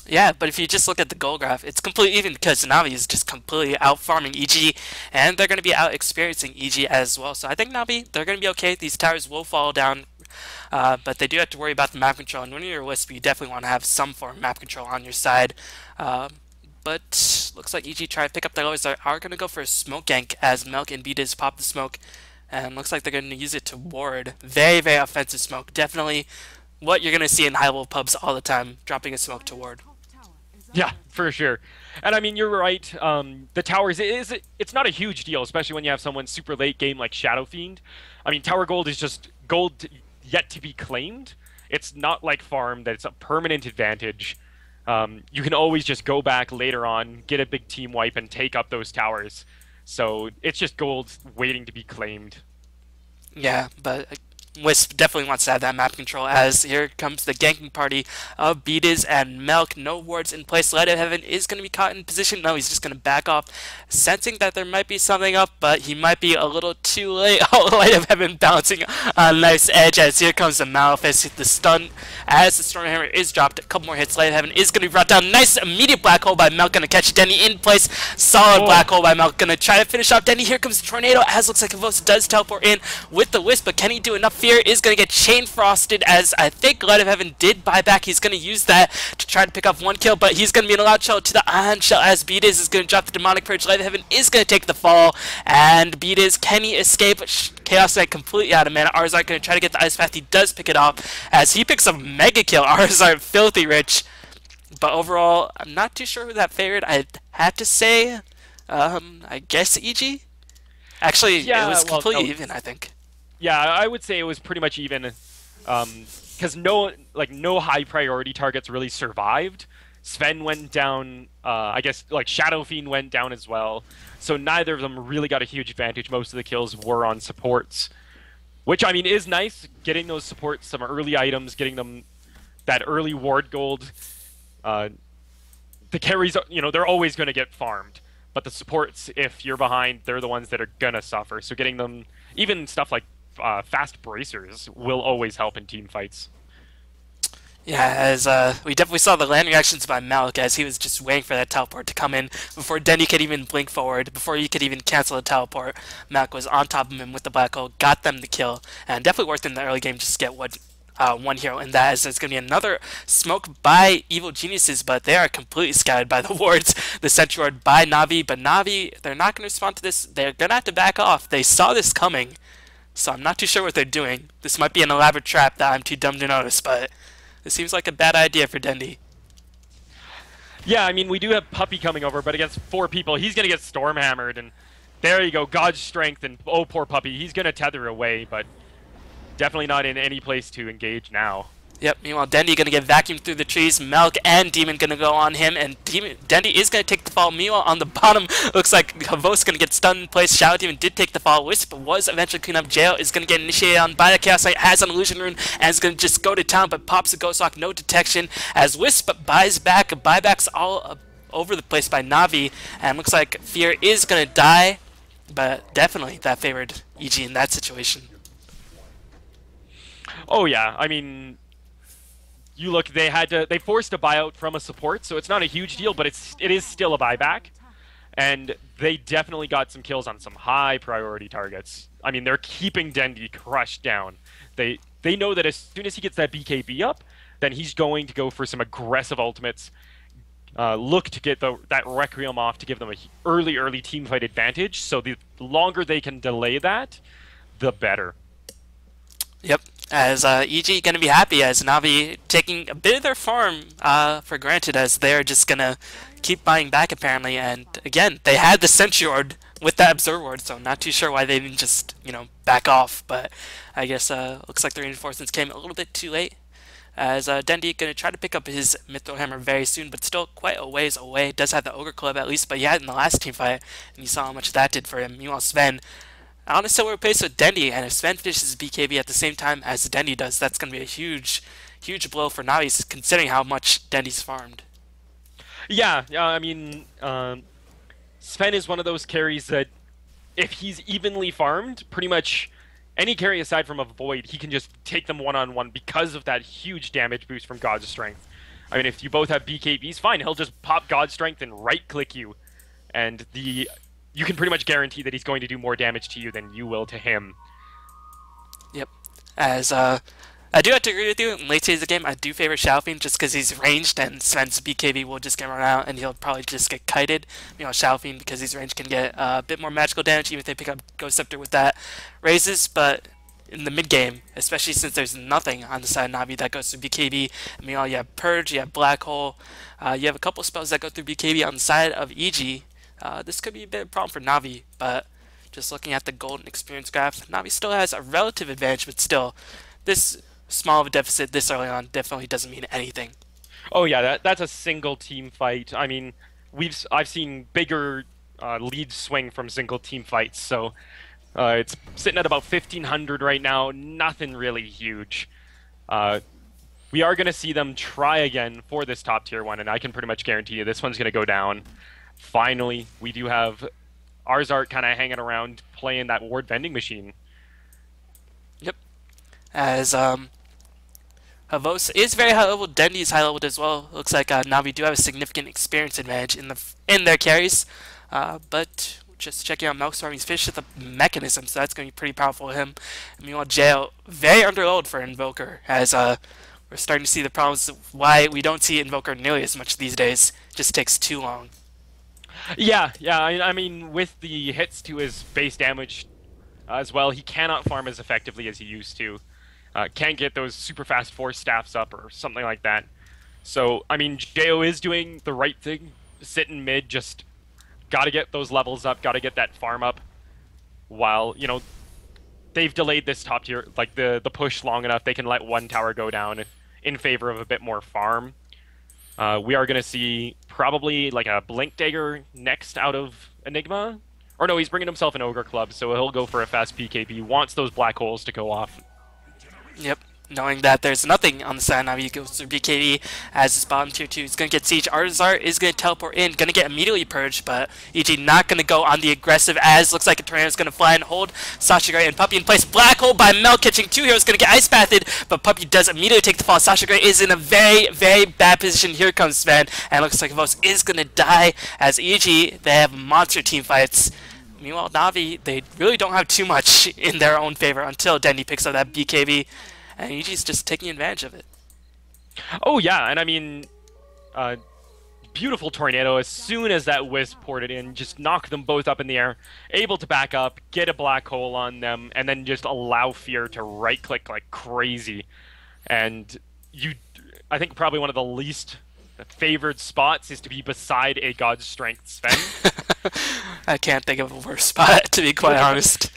Yeah, but if you just look at the goal graph, it's completely even because Navi is just completely out-farming EG, and they're going to be out-experiencing EG as well. So I think Navi, they're going to be okay. These towers will fall down, but they do have to worry about the map control. And when you're a Wisp, you definitely want to have some form of map control on your side. But looks like EG try to pick up the lowers are going to go for a smoke gank as Milk and Beatas pop the smoke. And looks like they're going to use it to ward. Very, very offensive smoke. Definitely what you're going to see in high-level pubs all the time, dropping a smoke to ward. Yeah, for sure. And I mean, you're right. The towers, it's not a huge deal, especially when you have someone super late game like Shadow Fiend. I mean, tower gold is just gold yet to be claimed. It's not like farm that it's a permanent advantage. You can always just go back later on, get a big team wipe, and take up those towers. So it's just gold waiting to be claimed. Yeah, but Wisp definitely wants to have that map control, as here comes the ganking party of Beatas and Milk. No wards in place. Light of Heaven is going to be caught in position. No, he's just going to back off, sensing that there might be something up, but he might be a little too late. Oh, Light of Heaven bouncing on a nice edge, as here comes the Malefice. The stun as the Stormhammer is dropped. A couple more hits. Light of Heaven is going to be brought down. Nice immediate black hole by Milk. Going to catch Denny in place. Solid black hole by Milk. Going to try to finish off Denny. Here comes the Tornado, as looks like Avos does teleport in with the Wisp, but can he do enough? Fear is going to get chain frosted, as I think Light of Heaven did buy back. He's going to use that to try to pick up one kill, but he's going to be an allowed shell to the Ion Shell, as Beatas is going to drop the Demonic Purge. Light of Heaven is going to take the fall, and Beatas, can he escape? Chaos Knight completely out of mana. ars-art going to try to get the Ice Path. He does pick it off, as he picks a mega kill. ars-art filthy rich, but overall, I'm not too sure who that favored. I had to say, I guess EG? Actually, Yeah, it was completely no. even, I think. Yeah, I would say it was pretty much even, because no high priority targets really survived. Sven went down, I guess like Shadow Fiend went down as well, so neither of them really got a huge advantage. Most of the kills were on supports, which I mean is nice, getting those supports some early items, getting them that early ward gold. The carries, they're always going to get farmed, but the supports, if you're behind, they're the ones that are going to suffer. So getting them, even stuff like fast bracers, will always help in team fights. Yeah, as we definitely saw the land reactions by Malik, as he was just waiting for that teleport to come in before Denny could even blink forward, before he could even cancel the teleport. Malik was on top of him with the black hole, got them the kill, and definitely worked in the early game just to get what one hero in that, as there's going to be another smoke by Evil Geniuses, but they are completely scouted by the wards. The Sentry Ward by Na'Vi, but Na'Vi, they're not going to respond to this. They're going to have to back off. They saw this coming, so I'm not too sure what they're doing. This might be an elaborate trap that I'm too dumb to notice, but it seems like a bad idea for Dendi. Yeah, I mean, we do have Puppey coming over, but against 4 people, he's going to get Stormhammered, and there you go, God's Strength, and oh, poor Puppey, he's going to tether away, but definitely not in any place to engage now. Yep, meanwhile, Dendi going to get vacuumed through the trees. Melk and Demon going to go on him, and Dendi is going to take the fall. Meanwhile, on the bottom, looks like Havos going to get stunned in place. Shadow Demon did take the fall. Wisp was eventually cleaned up. Jail is going to get initiated on by the Chaos Knight, has an Illusion Rune, and is going to just go to town, but pops a Ghost Lock, no detection, as Wisp buys back. Buybacks all over the place by Na'Vi, and looks like Fear is going to die, but definitely that favored EG in that situation. Oh yeah, I mean, you look, they forced a buyout from a support, so it's not a huge deal, but it is still a buyback, and they definitely got some kills on some high priority targets. I mean, they're keeping Dendi crushed down. They know that as soon as he gets that BKB up, then he's going to go for some aggressive ultimates, look to get that Requiem off to give them a early team fight advantage, so the longer they can delay that, the better. Yep, as EG going to be happy as Na'Vi taking a bit of their farm for granted, as they're just going to keep buying back apparently, and again, they had the Sentry Ward with that Observer Ward, so not too sure why they didn't just, you know, back off, but I guess looks like the reinforcements came a little bit too late, as Dendi going to try to pick up his Mithril Hammer very soon, but still quite a ways away. Does have the Ogre Club at least, but he had it in the last team fight, and you saw how much that did for him. Meanwhile, Sven on a similar pace with Dendi, and if Sven finishes BKB at the same time as Dendi does, that's going to be a huge blow for Na'Vi, considering how much Dendi's farmed. Yeah, I mean, Sven is one of those carries that if he's evenly farmed, pretty much any carry aside from a Void, he can just take them one-on-one because of that huge damage boost from God's Strength. I mean, if you both have BKBs, fine, he'll just pop God's Strength and right-click you, and you can pretty much guarantee that he's going to do more damage to you than you will to him. Yep. As I do have to agree with you, in late stage of the game, I do favor Shadowfiend just because he's ranged, and Sven's BKB will just get run out, and he'll probably just get kited. You know, Shadowfiend, because he's ranged, can get a bit more magical damage, even if they pick up Ghost Scepter with that raises, but in the mid-game, especially since there's nothing on the side of Na'Vi that goes through BKB, I mean, you have Purge, you have Black Hole, you have a couple spells that go through BKB on the side of EG. This could be a bit of a problem for Na'Vi, but just looking at the golden experience graph, Na'Vi still has a relative advantage, but still, this small of a deficit this early on definitely doesn't mean anything. Oh yeah, that's a single team fight. I mean, I've seen bigger lead swing from single team fights, so it's sitting at about 1,500 right now. Nothing really huge. We are going to see them try again for this top tier one, and I can pretty much guarantee you this one's going to go down. Finally, we do have ars-art kind of hanging around playing that ward vending machine. Yep. As Havos is very high level, Dendi is high leveled as well. Looks like Na'Vi do have a significant experience advantage in their carries, but just checking out Melkstorm, he's finished with the mechanism, so that's going to be pretty powerful for him. And meanwhile, Jail very underload for Invoker, as we're starting to see the problems of why we don't see Invoker nearly as much these days. It just takes too long. Yeah, I mean, with the hits to his base damage as well, he cannot farm as effectively as he used to. Can't get those super fast force staffs up or something like that. So, I mean, Jo is doing the right thing, sitting mid, just gotta get those levels up, gotta get that farm up, while, you know, they've delayed this top tier, like the push long enough, they can let one tower go down in favor of a bit more farm. We are going to see probably like a Blink Dagger next out of Enigma. Or no, he's bringing himself an Ogre Club, so he'll go for a fast PKB. Wants those black holes to go off. Yep. Knowing that there's nothing on the side now, he goes through BKB as his bottom tier 2. He's going to get Siege. ars-art is going to teleport in, going to get immediately purged, but EG not going to go on the aggressive, as looks like a Tornado is going to fly and hold Sasha Grey and Puppey in place. Black Hole by Mel, catching 2 heroes, going to get Ice Pathed, but Puppey does immediately take the fall. Sasha Grey is in a very, very bad position. Here comes Sven, and looks like Vos is going to die, as EG, they have monster team fights. Meanwhile, Na'Vi, they really don't have too much in their own favor until Dendi picks up that BKB. and EG's just taking advantage of it. Oh yeah, and I mean, uh, beautiful tornado as soon as that wisp ported in, just knock them both up in the air, able to back up, get a black hole on them, and then just allow Fear to right click like crazy. And I think probably one of the least favored spots is to be beside a God's Strength Sven. I can't think of a worse spot, to be quite honest.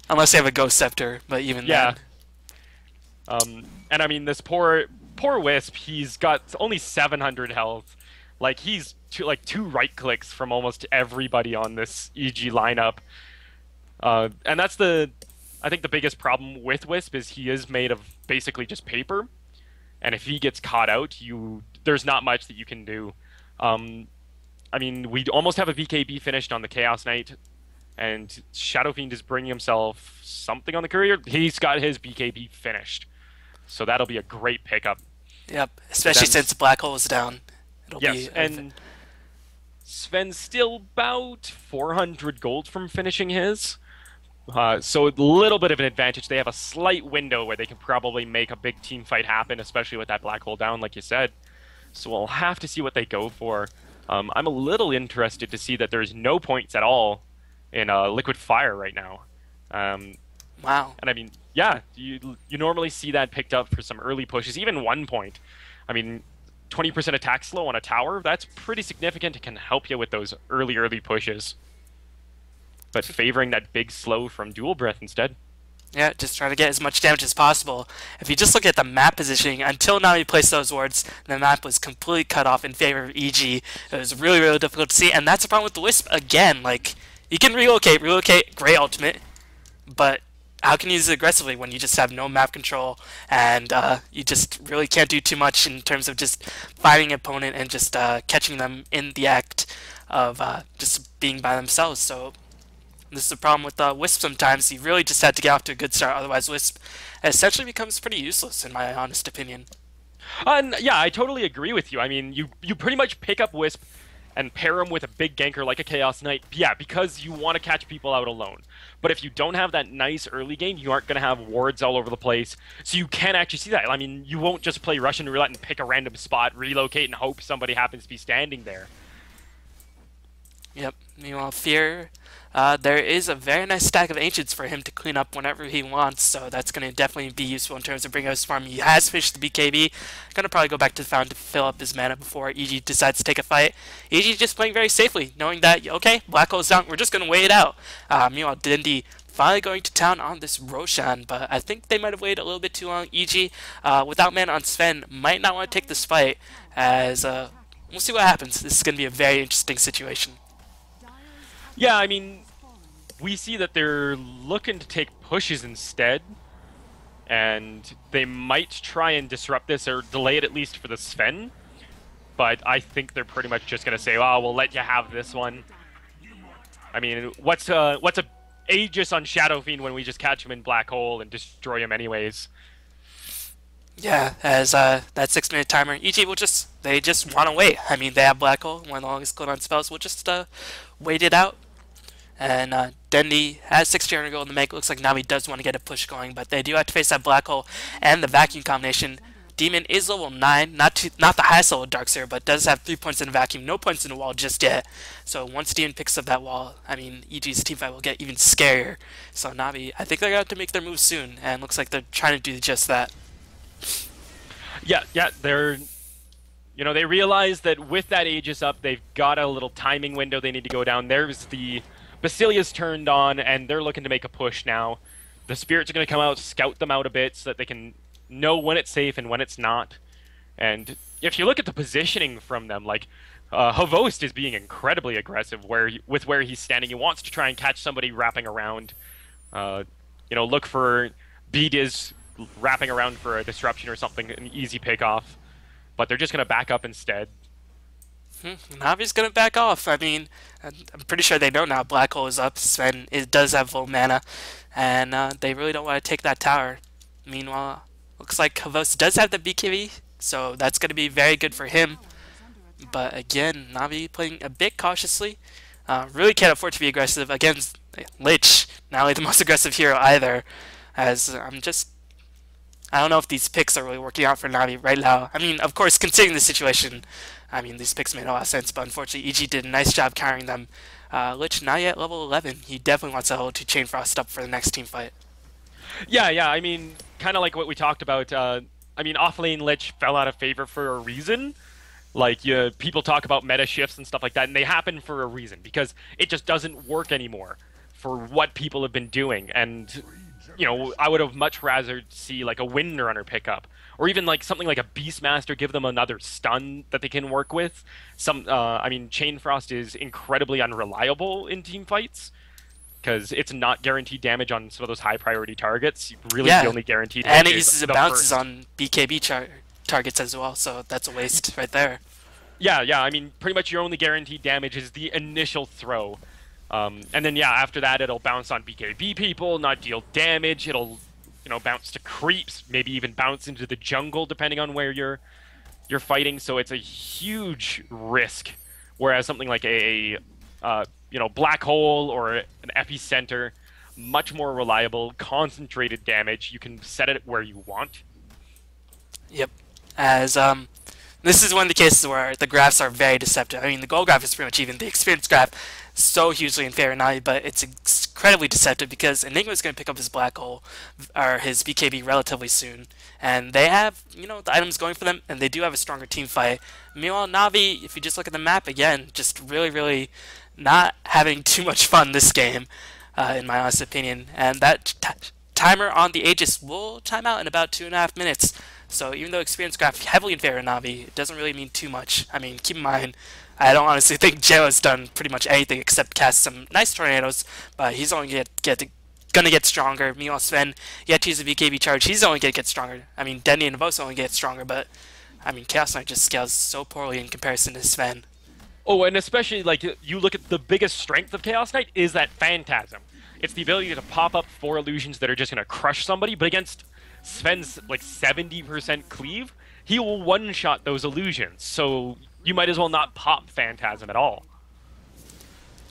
Unless you have a Ghost Scepter, but even Yeah. then. And I mean, this poor Wisp, he's got only 700 health. Like, he's two right clicks from almost everybody on this EG lineup. And that's I think the biggest problem with Wisp is he is made of basically just paper. And if he gets caught out, there's not much that you can do. I mean, we almost have a BKB finished on the Chaos Knight, and Shadow Fiend is bringing himself something on the courier. He's got his BKB finished, so that'll be a great pickup. Yep, especially since Black Hole is down. It'll yes, be and Sven's still about 400 gold from finishing his. So a little bit of an advantage. They have a slight window where they can probably make a big team fight happen, especially with that black hole down, like you said. So we'll have to see what they go for. I'm a little interested to see that there's no points at all in Liquid Fire right now. Wow. And I mean, yeah, you normally see that picked up for some early pushes, even 1 point. I mean, 20% attack slow on a tower, that's pretty significant. It can help you with those early pushes. But favoring that big slow from Dual Breath instead. Yeah, just trying to get as much damage as possible. If you just look at the map positioning, until now he placed those wards, the map was completely cut off in favor of EG. It was really, really difficult to see, and that's the problem with the Wisp again. Like, you can relocate, great ultimate, but how can you use it aggressively when you just have no map control, and you just really can't do too much in terms of just fighting an opponent and just catching them in the act of just being by themselves. So this is the problem with Wisp sometimes. You really just had to get off to a good start, otherwise Wisp essentially becomes pretty useless, in my honest opinion. Yeah, I totally agree with you. I mean, you pretty much pick up Wisp and pair him with a big ganker like a Chaos Knight, yeah, because you want to catch people out alone. But if you don't have that nice early game, you aren't going to have wards all over the place, so you can actually see that. I mean, you won't just play Russian roulette and pick a random spot, relocate, and hope somebody happens to be standing there. Yep. Meanwhile, Fear, there is a very nice stack of Ancients for him to clean up whenever he wants, so that's going to definitely be useful in terms of bringing up his farm. He has finished the BKB. Going to probably go back to the fountain to fill up his mana before EG decides to take a fight. EG just playing very safely, knowing that, okay, Black Hole's down, we're just going to wait it out. Meanwhile, Dindy finally going to town on this Roshan, but I think they might have waited a little bit too long. EG, without mana on Sven, might not want to take this fight, as we'll see what happens. This is going to be a very interesting situation. Yeah, I mean, we see that they're looking to take pushes instead, and they might try and disrupt this or delay it at least for the Sven, but I think they're pretty much just going to say, oh, we'll let you have this one. I mean, what's a Aegis on Shadow Fiend when we just catch him in Black Hole and destroy him anyways? Yeah, as that 6-minute timer, EG will they just want to wait. I mean, they have Black Hole, one of the longest cooldown spells. We'll just wait it out. And Dendi has 600 gold in the make. Looks like Navi does want to get a push going, but they do have to face that Black Hole and the Vacuum combination. Demon is level 9, not the highest level Darkseer, but does have 3 points in the Vacuum, no points in the wall just yet. So once Demon picks up that wall, I mean, EG's teamfight will get even scarier. So Navi, I think they're going to have to make their move soon, and looks like they're trying to do just that. Yeah, they realize that with that Aegis up, they've got a little timing window they need to go down. There's the Basilia's turned on, and they're looking to make a push now. The Spirits are going to come out, scout them out a bit so that they can know when it's safe and when it's not. And if you look at the positioning from them, like, Havost is being incredibly aggressive with where he's standing. He wants to try and catch somebody wrapping around. Look for Bdiz wrapping around for a disruption or something, an easy pick off. But they're just going to back up instead. Navi's gonna back off. I mean, I'm pretty sure they know now Black Hole is up. Sven does have full mana, and they really don't want to take that tower. Meanwhile, looks like Havos does have the BKB, so that's gonna be very good for him. But again, Navi playing a bit cautiously. Really can't afford to be aggressive against Lich. Not really the most aggressive hero either. As I don't know if these picks are really working out for Navi right now. I mean, of course, considering the situation, I mean, these picks made a lot of sense, but unfortunately, EG did a nice job carrying them. Lich not yet level 11. He definitely wants to hold to Chain Frost up for the next team fight. Yeah, yeah. I mean, kind of like what we talked about. I mean, offlane Lich fell out of favor for a reason. Like, people talk about meta shifts and stuff like that, and they happen for a reason because it just doesn't work anymore for what people have been doing. And you know, I would have much rather see like a Windrunner pick up, or even like something like a Beastmaster, give them another stun that they can work with. I mean, Chain Frost is incredibly unreliable in team fights because it's not guaranteed damage on some of those high priority targets. Really, the only guaranteed hit and it is uses the the bounces first. on BKB targets as well, so that's a waste right there. Yeah, yeah. I mean, pretty much your only guaranteed damage is the initial throw. And then, yeah, after that, it'll bounce on BKB people, not deal damage. It'll, you know, bounce to creeps, maybe even bounce into the jungle, depending on where you're fighting. So it's a huge risk. Whereas something like you know, black hole or an epicenter, much more reliable, concentrated damage. You can set it where you want. Yep. As this is one of the cases where the graphs are very deceptive. I mean, the goal graph is pretty much even. The experience graph so hugely in favor of Navi, but it's incredibly deceptive because Enigma is going to pick up his black hole or his BKB relatively soon, and they have, you know, the items going for them, and they do have a stronger team fight. Meanwhile, Navi, if you just look at the map again, just really, really not having too much fun this game, in my honest opinion. And that timer on the Aegis will time out in about 2.5 minutes. So even though experience graph heavily in favor of Navi, it doesn't really mean too much. I mean, keep in mind, I don't honestly think Joe has done pretty much anything except cast some nice tornadoes, but he's only gonna get stronger. Meanwhile, Sven yet to use a VKB charge, he's only gonna get stronger. I mean, Denny and Vos only get stronger, but I mean, Chaos Knight just scales so poorly in comparison to Sven. Oh, and especially, like, you look at the biggest strength of Chaos Knight is that Phantasm. It's the ability to pop up 4 illusions that are just going to crush somebody, but against Sven's, like, 70% cleave, he will one-shot those illusions, so you might as well not pop Phantasm at all.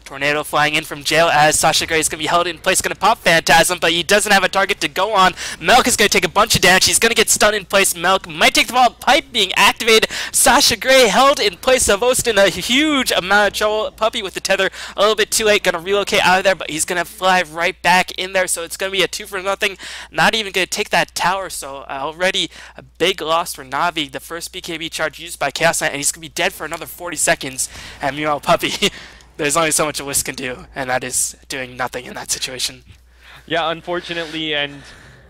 Tornado flying in from jail as Sasha Grey is going to be held in place, going to pop Phantasm, but he doesn't have a target to go on. Melk is going to take a bunch of damage. He's going to get stunned in place. Melk might take the ball. Pipe being activated. Sasha Grey held in place of Ostin, a huge amount of trouble. Puppy with the tether a little bit too late, going to relocate out of there, but he's going to fly right back in there, so it's going to be a 2-for-0. Not even going to take that tower, so already a big loss for Navi. The first BKB charge used by Chaos Knight, and he's going to be dead for another 40 seconds. And meanwhile, Puppy... There's only so much a Wisp can do, and that is doing nothing in that situation. Yeah, unfortunately, and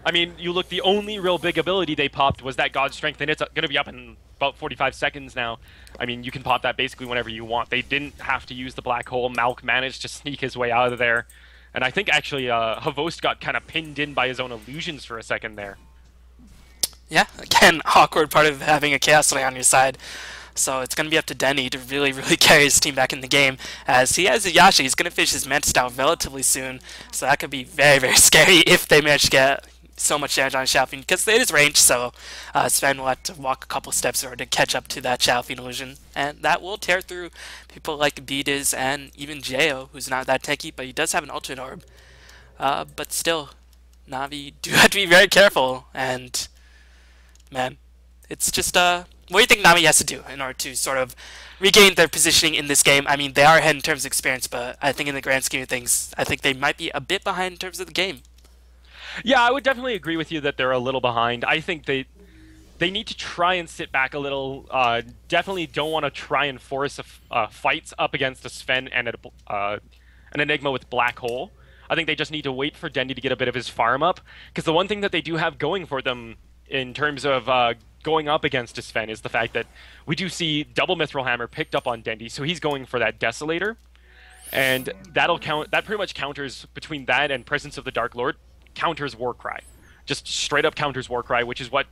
I mean, you look, the only real big ability they popped was that God Strength, and it's going to be up in about 45 seconds now. I mean, you can pop that basically whenever you want. They didn't have to use the Black Hole. Malk managed to sneak his way out of there. And I think actually Havost got kind of pinned in by his own illusions for a second there. Yeah, again, awkward part of having a Chaos Knight on your side. So it's going to be up to Denny to really, really carry his team back in the game. As he has a Yasha, he's going to finish his Mantis down relatively soon. So that could be very, very scary if they manage to get so much damage on Shalfin, because it is range, so Sven will have to walk a couple steps in order to catch up to that Shalfin illusion. And that will tear through people like Beediz and even Jo, who's not that tanky, but he does have an Ultimate Orb. But still, Navi do have to be very careful, and man, it's just what do you think Nami has to do in order to sort of regain their positioning in this game? I mean, they are ahead in terms of experience, but I think in the grand scheme of things, I think they might be a bit behind in terms of the game. Yeah, I would definitely agree with you that they're a little behind. I think they need to try and sit back a little. Definitely don't want to try and force fights up against a Sven and an Enigma with Black Hole. I think they just need to wait for Dendy to get a bit of his farm up, because the one thing that they do have going for them in terms of going up against a Sven is the fact that we do see double Mithril Hammer picked up on Dendy, so he's going for that Desolator, and that'll count. That pretty much counters, between that and Presence of the Dark Lord, counters Warcry, just straight up counters Warcry, which is what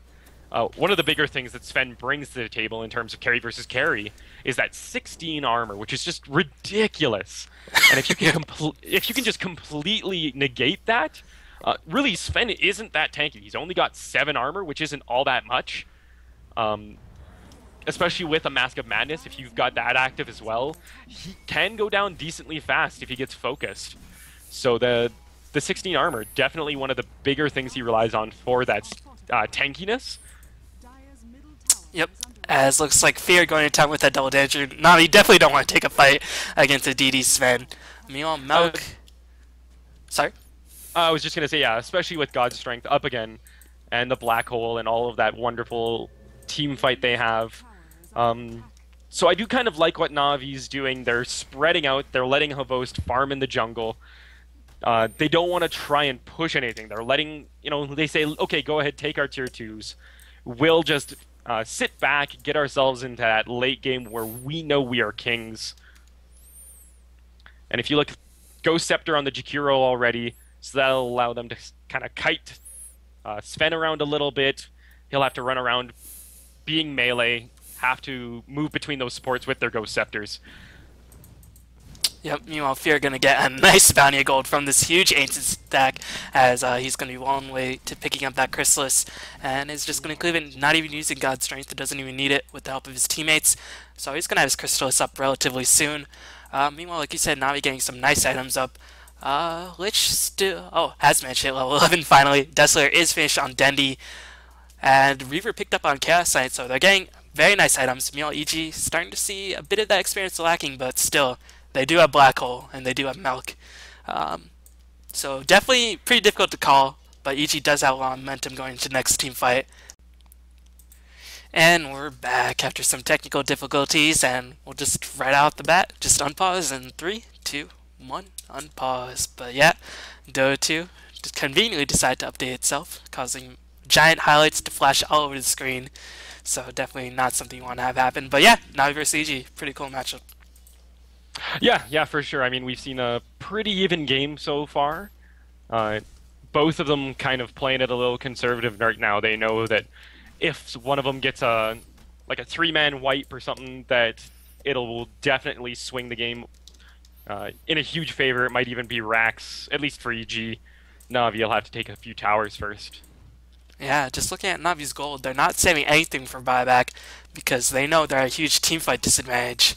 one of the bigger things that Sven brings to the table in terms of carry versus carry is that 16 armor, which is just ridiculous. And if you can if you can just completely negate that, really Sven isn't that tanky. He's only got 7 armor, which isn't all that much. Especially with a Mask of Madness, if you've got that active as well, he can go down decently fast if he gets focused. So the 16 armor, definitely one of the bigger things he relies on for that tankiness. Yep. As looks like Fear going to town with that double danger. No, you definitely don't want to take a fight against a DD Sven. Meanwhile, Melk. Sorry? I was just going to say, yeah, especially with God's Strength up again, and the Black Hole, and all of that wonderful team fight they have. So I do kind of like what Navi's doing. They're spreading out. They're letting Havost farm in the jungle. They don't want to try and push anything. They're letting, they say, okay, go ahead, take our tier 2s. We'll just sit back, get ourselves into that late game where we know we are kings. And if you look, Ghost Scepter on the Jakiro already, so that'll allow them to kind of kite Sven around a little bit. He'll have to run around being melee, have to move between those supports with their Ghost Scepters. Yep, meanwhile, Fear going to get a nice bounty of gold from this huge Ancient stack, as he's going to be well on the way to picking up that Chrysalis, and is just going to cleave it, not even using God's Strength. It doesn't even need it with the help of his teammates, so he's going to have his Chrysalis up relatively soon. Meanwhile, like you said, Navi getting some nice items up. Lich still... Oh, Hazmat hit level 11 finally. Desolator is finished on Dendi, and Reaver picked up on Chaos Knight, so they're getting very nice items. Meanwhile, EG starting to see a bit of that experience lacking, but still... They do have Black Hole, and they do have Melk. So definitely pretty difficult to call, but EG does have a lot of momentum going into the next team fight. And we're back after some technical difficulties, and we'll just right out the bat, just unpause in 3, 2, 1, unpause. But yeah, Dota 2 just conveniently decided to update itself, causing giant highlights to flash all over the screen. So definitely not something you want to have happen. But yeah, Navi versus EG, pretty cool matchup. Yeah, for sure. I mean, we've seen a pretty even game so far. Both of them kind of playing it a little conservative right now. They know that if one of them gets a 3-man wipe or something, that it'll definitely swing the game in a huge favor. It might even be Rax, at least for EG. Navi will have to take a few towers first. Yeah, just looking at Navi's gold, they're not saving anything for buyback because they know they're at a huge teamfight disadvantage.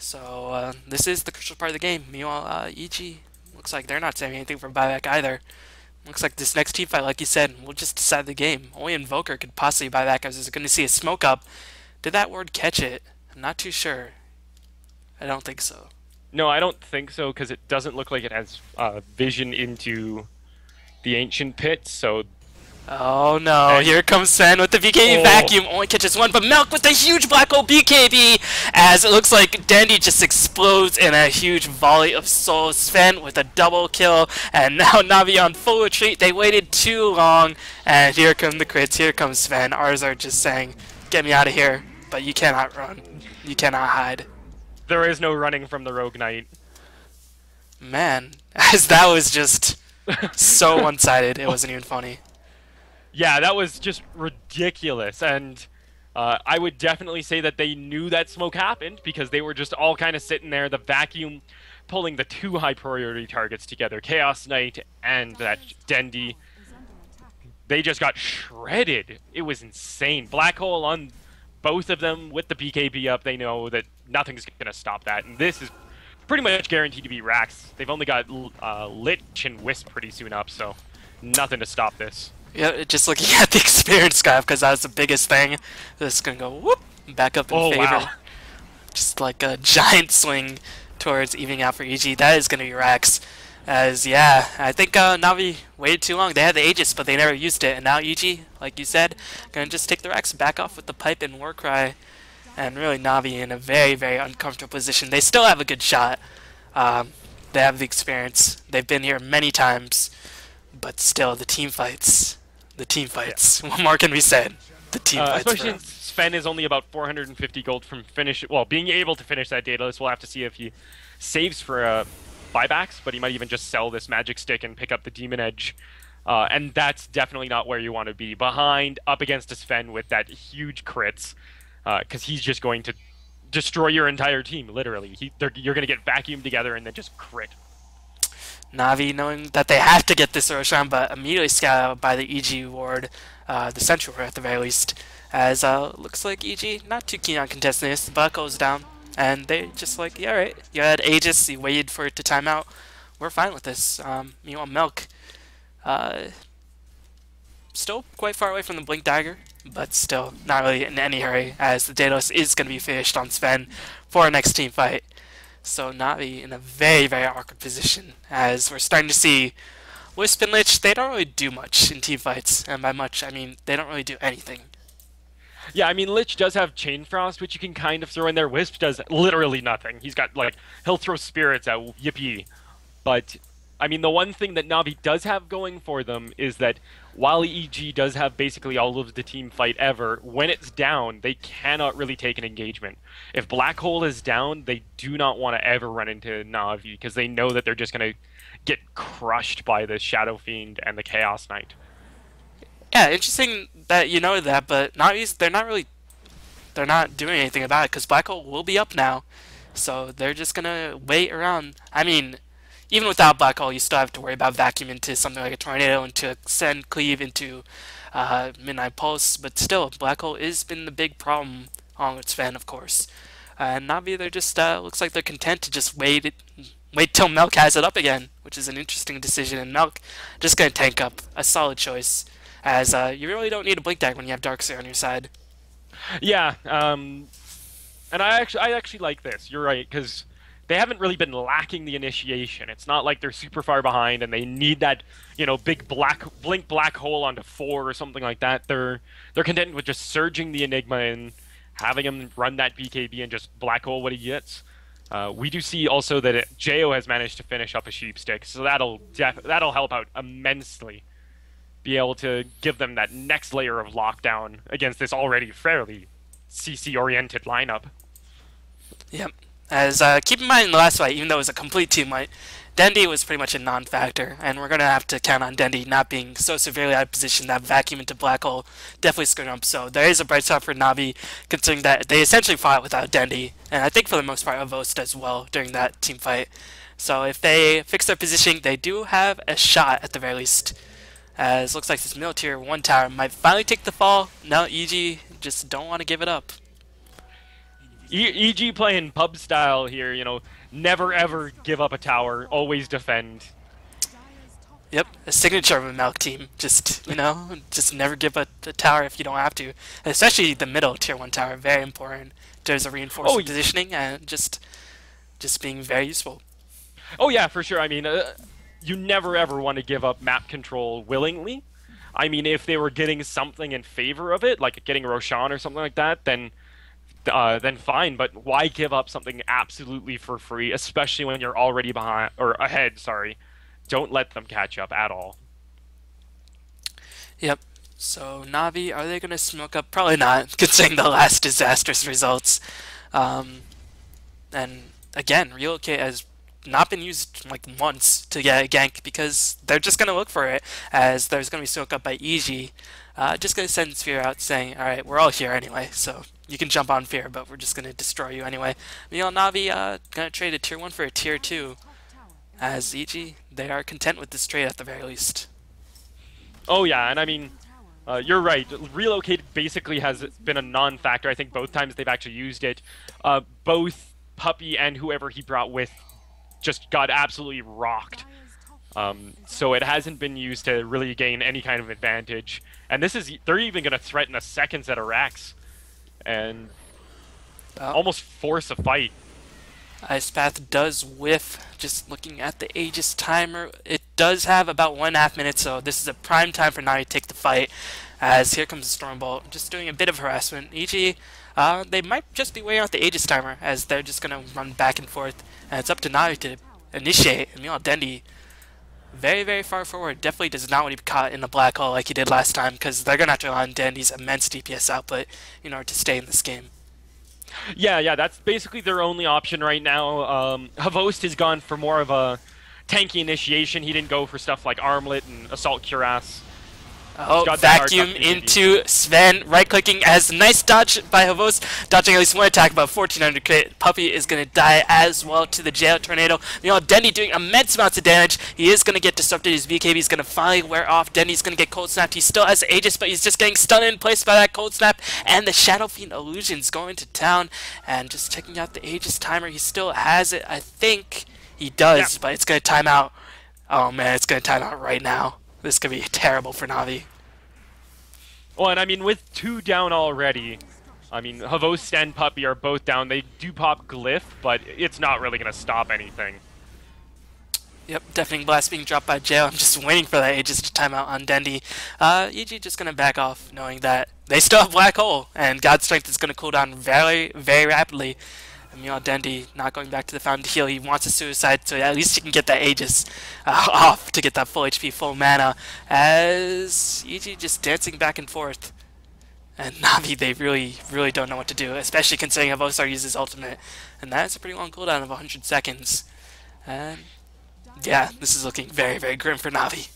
So this is the crucial part of the game. Meanwhile, EG looks like they're not saving anything for buyback either. Looks like this next team fight, like you said, will just decide the game. Only Invoker could possibly buy back. I was going to see a smoke up. Did that ward catch it? I'm not too sure. I don't think so. No, I don't think so, because it doesn't look like it has vision into the Ancient Pit, so... Oh no, here comes Sven with the BKB vacuum, only catches one, but Melk with the huge black hole BKB, as it looks like Dendi just explodes in a huge volley of souls. Sven with a double kill, and now Navi on full retreat. They waited too long, and here come the crits, here comes Sven. ars-art just saying, get me out of here, but you cannot run, you cannot hide. There is no running from the Rogue Knight. Man, as that was just so one-sided, it wasn't even funny. Yeah, that was just ridiculous, and I would definitely say that they knew that smoke happened because they were just all kind of sitting there, the vacuum pulling the 2 high-priority targets together, Chaos Knight and that Dendi. They just got shredded. It was insane. Black Hole on both of them with the BKB up. They know that nothing's going to stop that, and this is pretty much guaranteed to be Rax. They've only got Lich and Wisp pretty soon up, so nothing to stop this. Yeah, just looking at the experience graph, because that was the biggest thing. This is going to go whoop, back up in favor. Wow. Just like a giant swing towards evening out for EG. That is going to be Rax. As, yeah, I think Navi waited too long. They had the Aegis, but they never used it. And now EG, like you said, going to just take the Rax back off with the pipe and Warcry. And really Navi in a very, very uncomfortable position. They still have a good shot. They have the experience. They've been here many times. But still, the team fights. The team fights. Yeah. What more can be said? The team fights. Especially since Sven is only about 450 gold from being able to finish that Daedalus. We'll have to see if he saves for buybacks, but he might even just sell this magic stick and pick up the Demon Edge. And that's definitely not where you want to be. Behind, up against a Sven with that huge crits, because he's just going to destroy your entire team, literally. You're going to get vacuumed together and then just crit. Navi knowing that they have to get this Roshan, but immediately scouted out by the EG ward, the Central ward at the very least, as looks like EG not too keen on contesting this. The buck goes down, and they just like, yeah, right, you had Aegis, you waited for it to time out, we're fine with this. Meanwhile, Melk still quite far away from the Blink Dagger, but still not really in any hurry, as the Daedalus is going to be finished on Sven for our next team fight. So Navi in a very, very awkward position, as we're starting to see Wisp and Lich, they don't really do much in team fights, and by much, I mean they don't really do anything. Yeah, I mean, Lich does have Chain Frost, which you can kind of throw in there. Wisp does literally nothing. He's got, like, he'll throw Spirits at Yippee. But, I mean, the one thing that Navi does have going for them is that while EG does have basically all of the team fight ever, when it's down, they cannot really take an engagement. If Black Hole is down, they do not want to ever run into Navi, because they know that they're just going to get crushed by the Shadow Fiend and the Chaos Knight. Yeah, interesting that you know that, but Navi's, they're not doing anything about it, because Black Hole will be up now, so they're just gonna wait around. I mean, even without Black Hole, you still have to worry about vacuum into something like a Tornado, into Send Cleave, into Midnight Pulse, but still, Black Hole has been the big problem, along with Sven, of course. And Navi, they're just, looks like they're content to just wait till Melk has it up again, which is an interesting decision, and Melk just gonna tank up. A solid choice, as you really don't need a Blink Dagger when you have Darkseer on your side. Yeah, and I actually like this. You're right, because they haven't really been lacking the initiation. It's not like they're super far behind and they need that, you know, big blink black hole onto 4 or something like that. They're content with just surging the Enigma and having him run that BKB and just black hole what he gets. We do see also that Jo has managed to finish up a Sheepstick, so that'll help out immensely. Be able to give them that next layer of lockdown against this already fairly CC-oriented lineup. Yep. As keep in mind in the last fight, even though it was a complete team fight, Dendi was pretty much a non-factor, and we're going to have to count on Dendi not being so severely out of position that vacuum into Black Hole definitely screwed up. So there is a bright spot for Navi, considering that they essentially fought without Dendi, and I think for the most part Avost as well during that team fight. So if they fix their positioning, they do have a shot at the very least. As looks like this middle tier 1 tower might finally take the fall. No, EG just don't want to give it up. EG playing pub style here, you know, never ever give up a tower, always defend. Yep, a signature of a Melk team. Just, you know, just never give up a tower if you don't have to. Especially the middle tier 1 tower, very important. There's a reinforcement positioning and just being very useful. Oh yeah, for sure. I mean, you never ever want to give up map control willingly. I mean, if they were getting something in favor of it, like getting Roshan or something like that, then fine. But why give up something absolutely for free, especially when you're already behind or ahead? Sorry, don't let them catch up at all. Yep. So Navi, are they gonna smoke up? Probably not, considering the last disastrous results. And again, Relocate has not been used like once to get a gank because they're just going to look for it, as there's going to be soaked up by EG. Just going to send Sphere out saying, alright, we're all here anyway, so you can jump on Fear, but we're just going to destroy you anyway. Navi going to trade a tier 1 for a tier 2, as EG, they are content with this trade at the very least. Oh yeah, and I mean, you're right. Relocate basically has been a non-factor. I think both times they've actually used it. Both Puppey and whoever he brought with just got absolutely rocked. So it hasn't been used to really gain any kind of advantage. And they're even going to threaten a second set of racks and almost force a fight. Ice Path does whiff. Just looking at the Aegis timer, it does have about 1.5 minutes, so this is a prime time for Navi to take the fight. As here comes the Stormbolt, just doing a bit of harassment. EG, they might just be waiting out the Aegis timer, as they're just going to run back and forth. And it's up to Navi to initiate. And Dendi, very, very far forward, definitely does not want to be caught in the black hole like he did last time, because they're going to have to rely on Dendi's immense DPS output in order to stay in this game. Yeah, that's basically their only option right now. Havost has gone for more of a tanky initiation. He didn't go for stuff like Armlet and Assault Cuirass. Oh, vacuum into Sven, right-clicking as nice dodge by Havost, dodging at least one attack, about 1400 crit. Puppey is going to die as well to the Jail Tornado. Dendi doing immense amounts of damage. He is going to get disrupted. His BKB is going to finally wear off. Dendi's going to get cold snapped. He still has Aegis, but he's just getting stunned in place by that cold snap. And the Shadow Fiend Illusion's going to town. And just checking out the Aegis timer, he still has it. I think he does, but it's going to time out. Oh man, it's going to time out right now. This could be terrible for Navi. Well, and I mean, with 2 down already, I mean, Havost and Puppy are both down. They do pop Glyph, but it's not really going to stop anything. Yep, Deafening Blast being dropped by Jail. I'm just waiting for that Aegis to time out on Dendi. EG just going to back off, knowing that they still have Black Hole, and God's Strength is going to cool down very, very rapidly. And meanwhile, Dendi not going back to the fountain to heal. He wants a suicide, so at least he can get that Aegis off to get that full HP, full mana. As EG just dancing back and forth. And Navi, they really, really don't know what to do, especially considering Avosar uses ultimate. And that's a pretty long cooldown of 100 seconds. And yeah, this is looking very, very grim for Navi.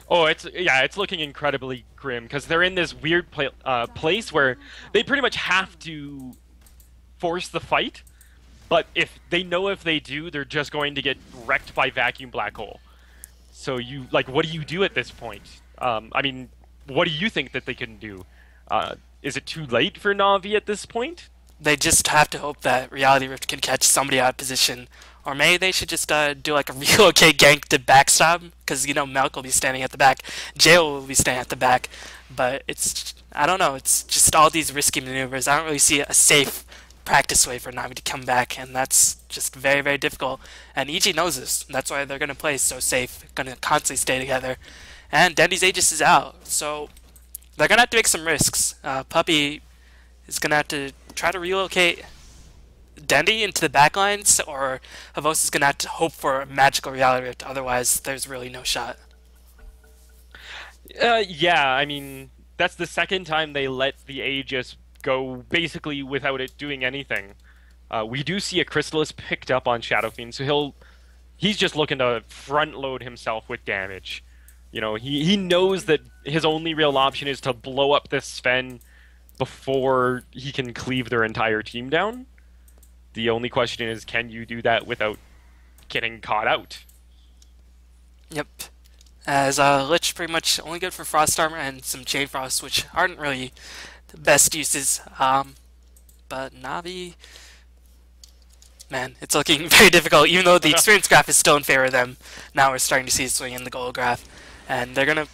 Oh, it's looking incredibly grim because they're in this weird place where they pretty much have to force the fight, but if they do, they're just going to get wrecked by Vacuum Black Hole. So what do you do at this point? I mean, what do you think that they can do? Is it too late for Navi at this point? They just have to hope that Reality Rift can catch somebody out of position. Or maybe they should just do like a real okay gank to backstab, because, you know, Melk will be standing at the back, Jail will be standing at the back, but I don't know, it's just all these risky maneuvers. I don't really see a safe practice way for Navi to come back, and that's just very, very difficult. And EG knows this, that's why they're going to play so safe, going to constantly stay together. And Dendi's Aegis is out, so they're going to have to make some risks. Puppy is going to have to try to relocate Dendi into the backlines, or Havos is going to have to hope for a magical Reality Rift, otherwise there's really no shot. Yeah, I mean, that's the second time they let the Aegis go basically without it doing anything. We do see a Chrysalis picked up on Shadow Fiend, so he's just looking to front load himself with damage. You know, he knows that his only real option is to blow up this Sven before he can cleave their entire team down. The only question is, can you do that without getting caught out? Yep. As Lich pretty much only good for Frost Armor and some Chain Frost, which aren't really the best uses. But Navi, man, it's looking very difficult, even though the experience graph is still in favor of them. Now we're starting to see a swing in the goal graph. And they're gonna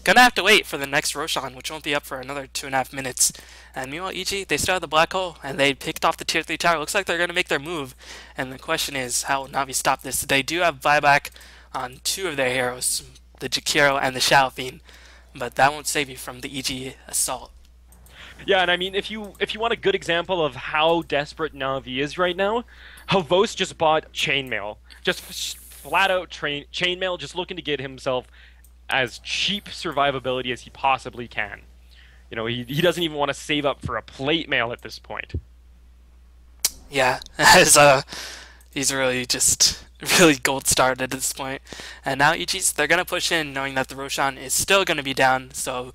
have to wait for the next Roshan, which won't be up for another 2.5 minutes. And meanwhile, EG, they still have the Black Hole, and they picked off the Tier 3 tower. Looks like they're gonna make their move. And the question is, how will Navi stop this? They do have buyback on 2 of their heroes, the Jakiro and the Shadow Fiend, but that won't save you from the EG assault. Yeah, and I mean, if you want a good example of how desperate Navi is right now, Havos just bought Chainmail. Just flat out Chainmail, just looking to get himself as cheap survivability as he possibly can. You know, he doesn't even want to save up for a plate mail at this point. Yeah, as he's really just really gold starred at this point. And now EG's, they're gonna push in, knowing that the Roshan is still gonna be down. So,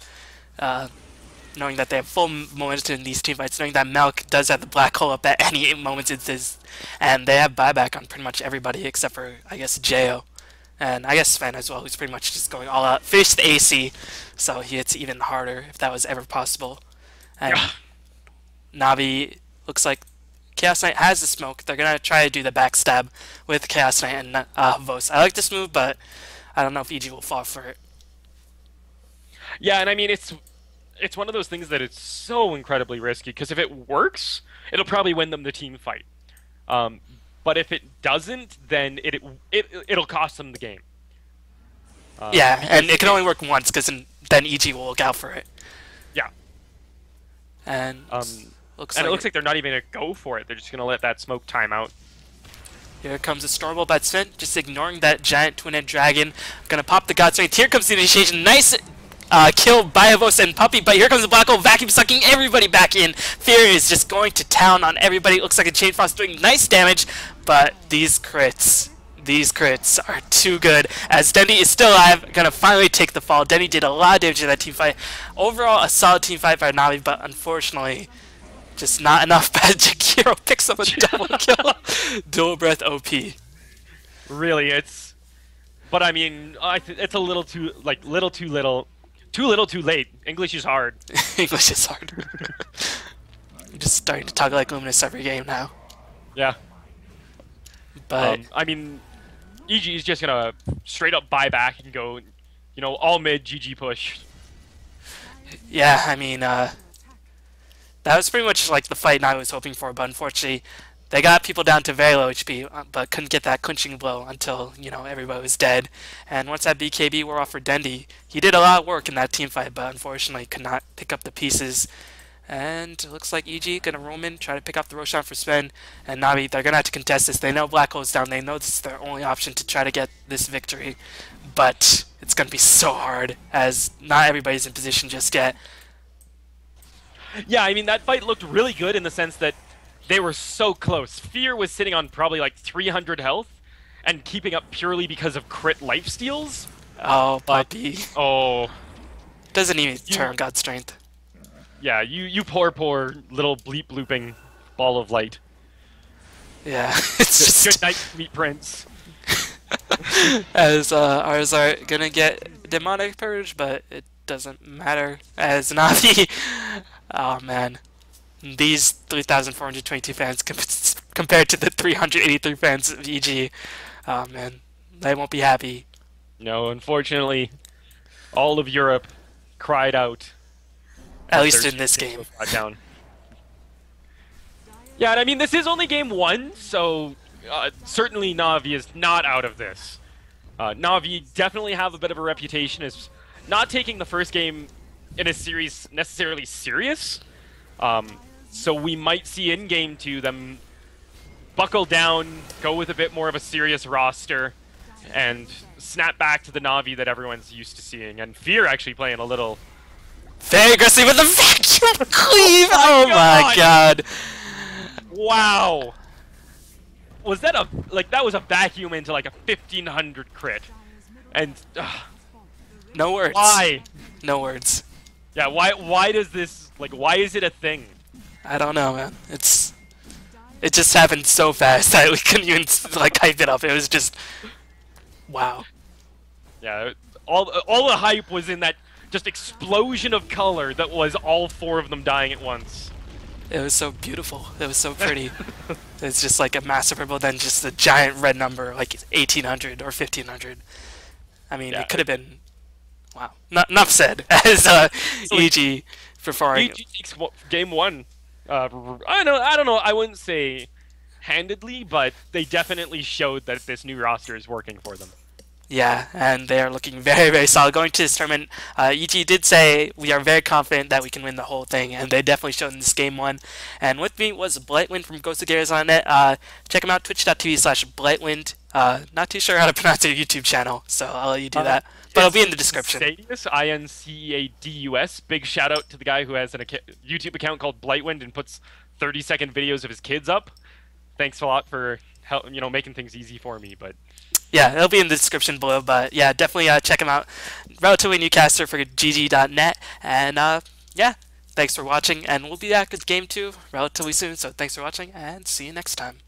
knowing that they have full momentum in these teamfights, knowing that Melk does have the Black Hole up at any moment it is, and they have buyback on pretty much everybody except for, I guess, Jo. And I guess Sven as well, who's pretty much just going all out. Finished the AC, so he hits even harder if that was ever possible. And Navi looks like Chaos Knight has the smoke. They're going to try to do the backstab with Chaos Knight and Vos. I like this move, but I don't know if EG will fall for it. Yeah, and I mean, it's one of those things that it's so incredibly risky, because if it works, it'll probably win them the team fight. But if it doesn't, then it'll cost them the game. Yeah, and it can only work once, because then EG will look out for it. Yeah. And it looks like they're not even going to go for it. They're just going to let that smoke time out. Here comes a Stormbolt by Sven, just ignoring that giant twin-head dragon. Gonna pop the God Strength. Here comes the initiation. Nice kill by Avos and Puppy, but here comes the Black Hole vacuum sucking everybody back in. Fury is just going to town on everybody. It looks like a Chain Frost doing nice damage, but these crits are too good, as Dendi is still alive, gonna finally take the fall. Dendi did a lot of damage in that team fight. Overall, a solid team fight by Navi, but unfortunately, just not enough. Bad Jakiro picks up a double kill. Dual Breath OP. Really, but I mean, it's a little too, too little, too late. English is hard. English is hard. I'm just starting to talk like Luminous every game now. Yeah. But I mean, EG is just gonna straight up buy back and go, all mid GG push. Yeah, I mean, that was pretty much like the fight I was hoping for, but unfortunately, they got people down to very low HP, but couldn't get that clinching blow until, everybody was dead. And once that BKB wore off for Dendi, he did a lot of work in that team fight, but unfortunately could not pick up the pieces. And it looks like EG gonna roam in, try to pick up the Roshan for Sven, and Navi, they're gonna have to contest this. They know Black Hole's down, they know this is their only option to try to get this victory, but it's gonna be so hard, as not everybody's in position just yet. Yeah, I mean, that fight looked really good in the sense that they were so close. Fear was sitting on probably like 300 health and keeping up purely because of crit lifesteals. Oh, But, puppy. oh, Doesn't even turn God Strength. yeah, you poor little bleep blooping ball of light. Yeah, it's Good just night, Meat Prince. as ars-art gonna get Demonic Purge, but it doesn't matter as Navi. Oh man, these 3,422 fans compared to the 383 fans of EG, oh man, they won't be happy. No, unfortunately, all of Europe cried out. At that least their in this champion game. was brought down. Yeah, and I mean, this is only game one, so certainly Na'Vi is not out of this. Na'Vi definitely have a bit of a reputation as not taking the first game in a series necessarily serious. So we might see in game two them buckle down, go with a bit more of a serious roster, and snap back to the Na'Vi that everyone's used to seeing. And Fear actually playing a little... Very aggressive with the vacuum cleave! Oh my god! Wow! Was that a... like, that was a vacuum into like a 1500 crit. And... No words. why? No words. Yeah, why does this... like, why is it a thing? I don't know, man. It just happened so fast that we couldn't even like hype it up. It was just wow. Yeah, all the hype was in that just explosion of color that was all four of them dying at once. It was so beautiful. It was so pretty. It's just like a massive purple, then just a giant red number, like 1,800 or 1,500. I mean, Yeah. it could have been. Wow. Enough said. As EG performing. EG takes game one. I don't know. I wouldn't say handedly, but they definitely showed that this new roster is working for them. Yeah, and they are looking very, very solid. Going to this tournament, EG did say we are very confident that we can win the whole thing, and they definitely showed in this game one. And with me was Blightwind from Ghost of Gears on it. Check him out, twitch.tv/Blightwind. Not too sure how to pronounce their YouTube channel, so I'll let you do that. But it'll be in the description. Inceadus, Inceadus. Big shout out to the guy who has a YouTube account called Blightwind and puts 30-second videos of his kids up. Thanks a lot for making things easy for me. But yeah, it'll be in the description below. But yeah, definitely check him out. Relatively new caster for GG.net. And yeah, thanks for watching. And we'll be back with game 2 relatively soon. So thanks for watching and see you next time.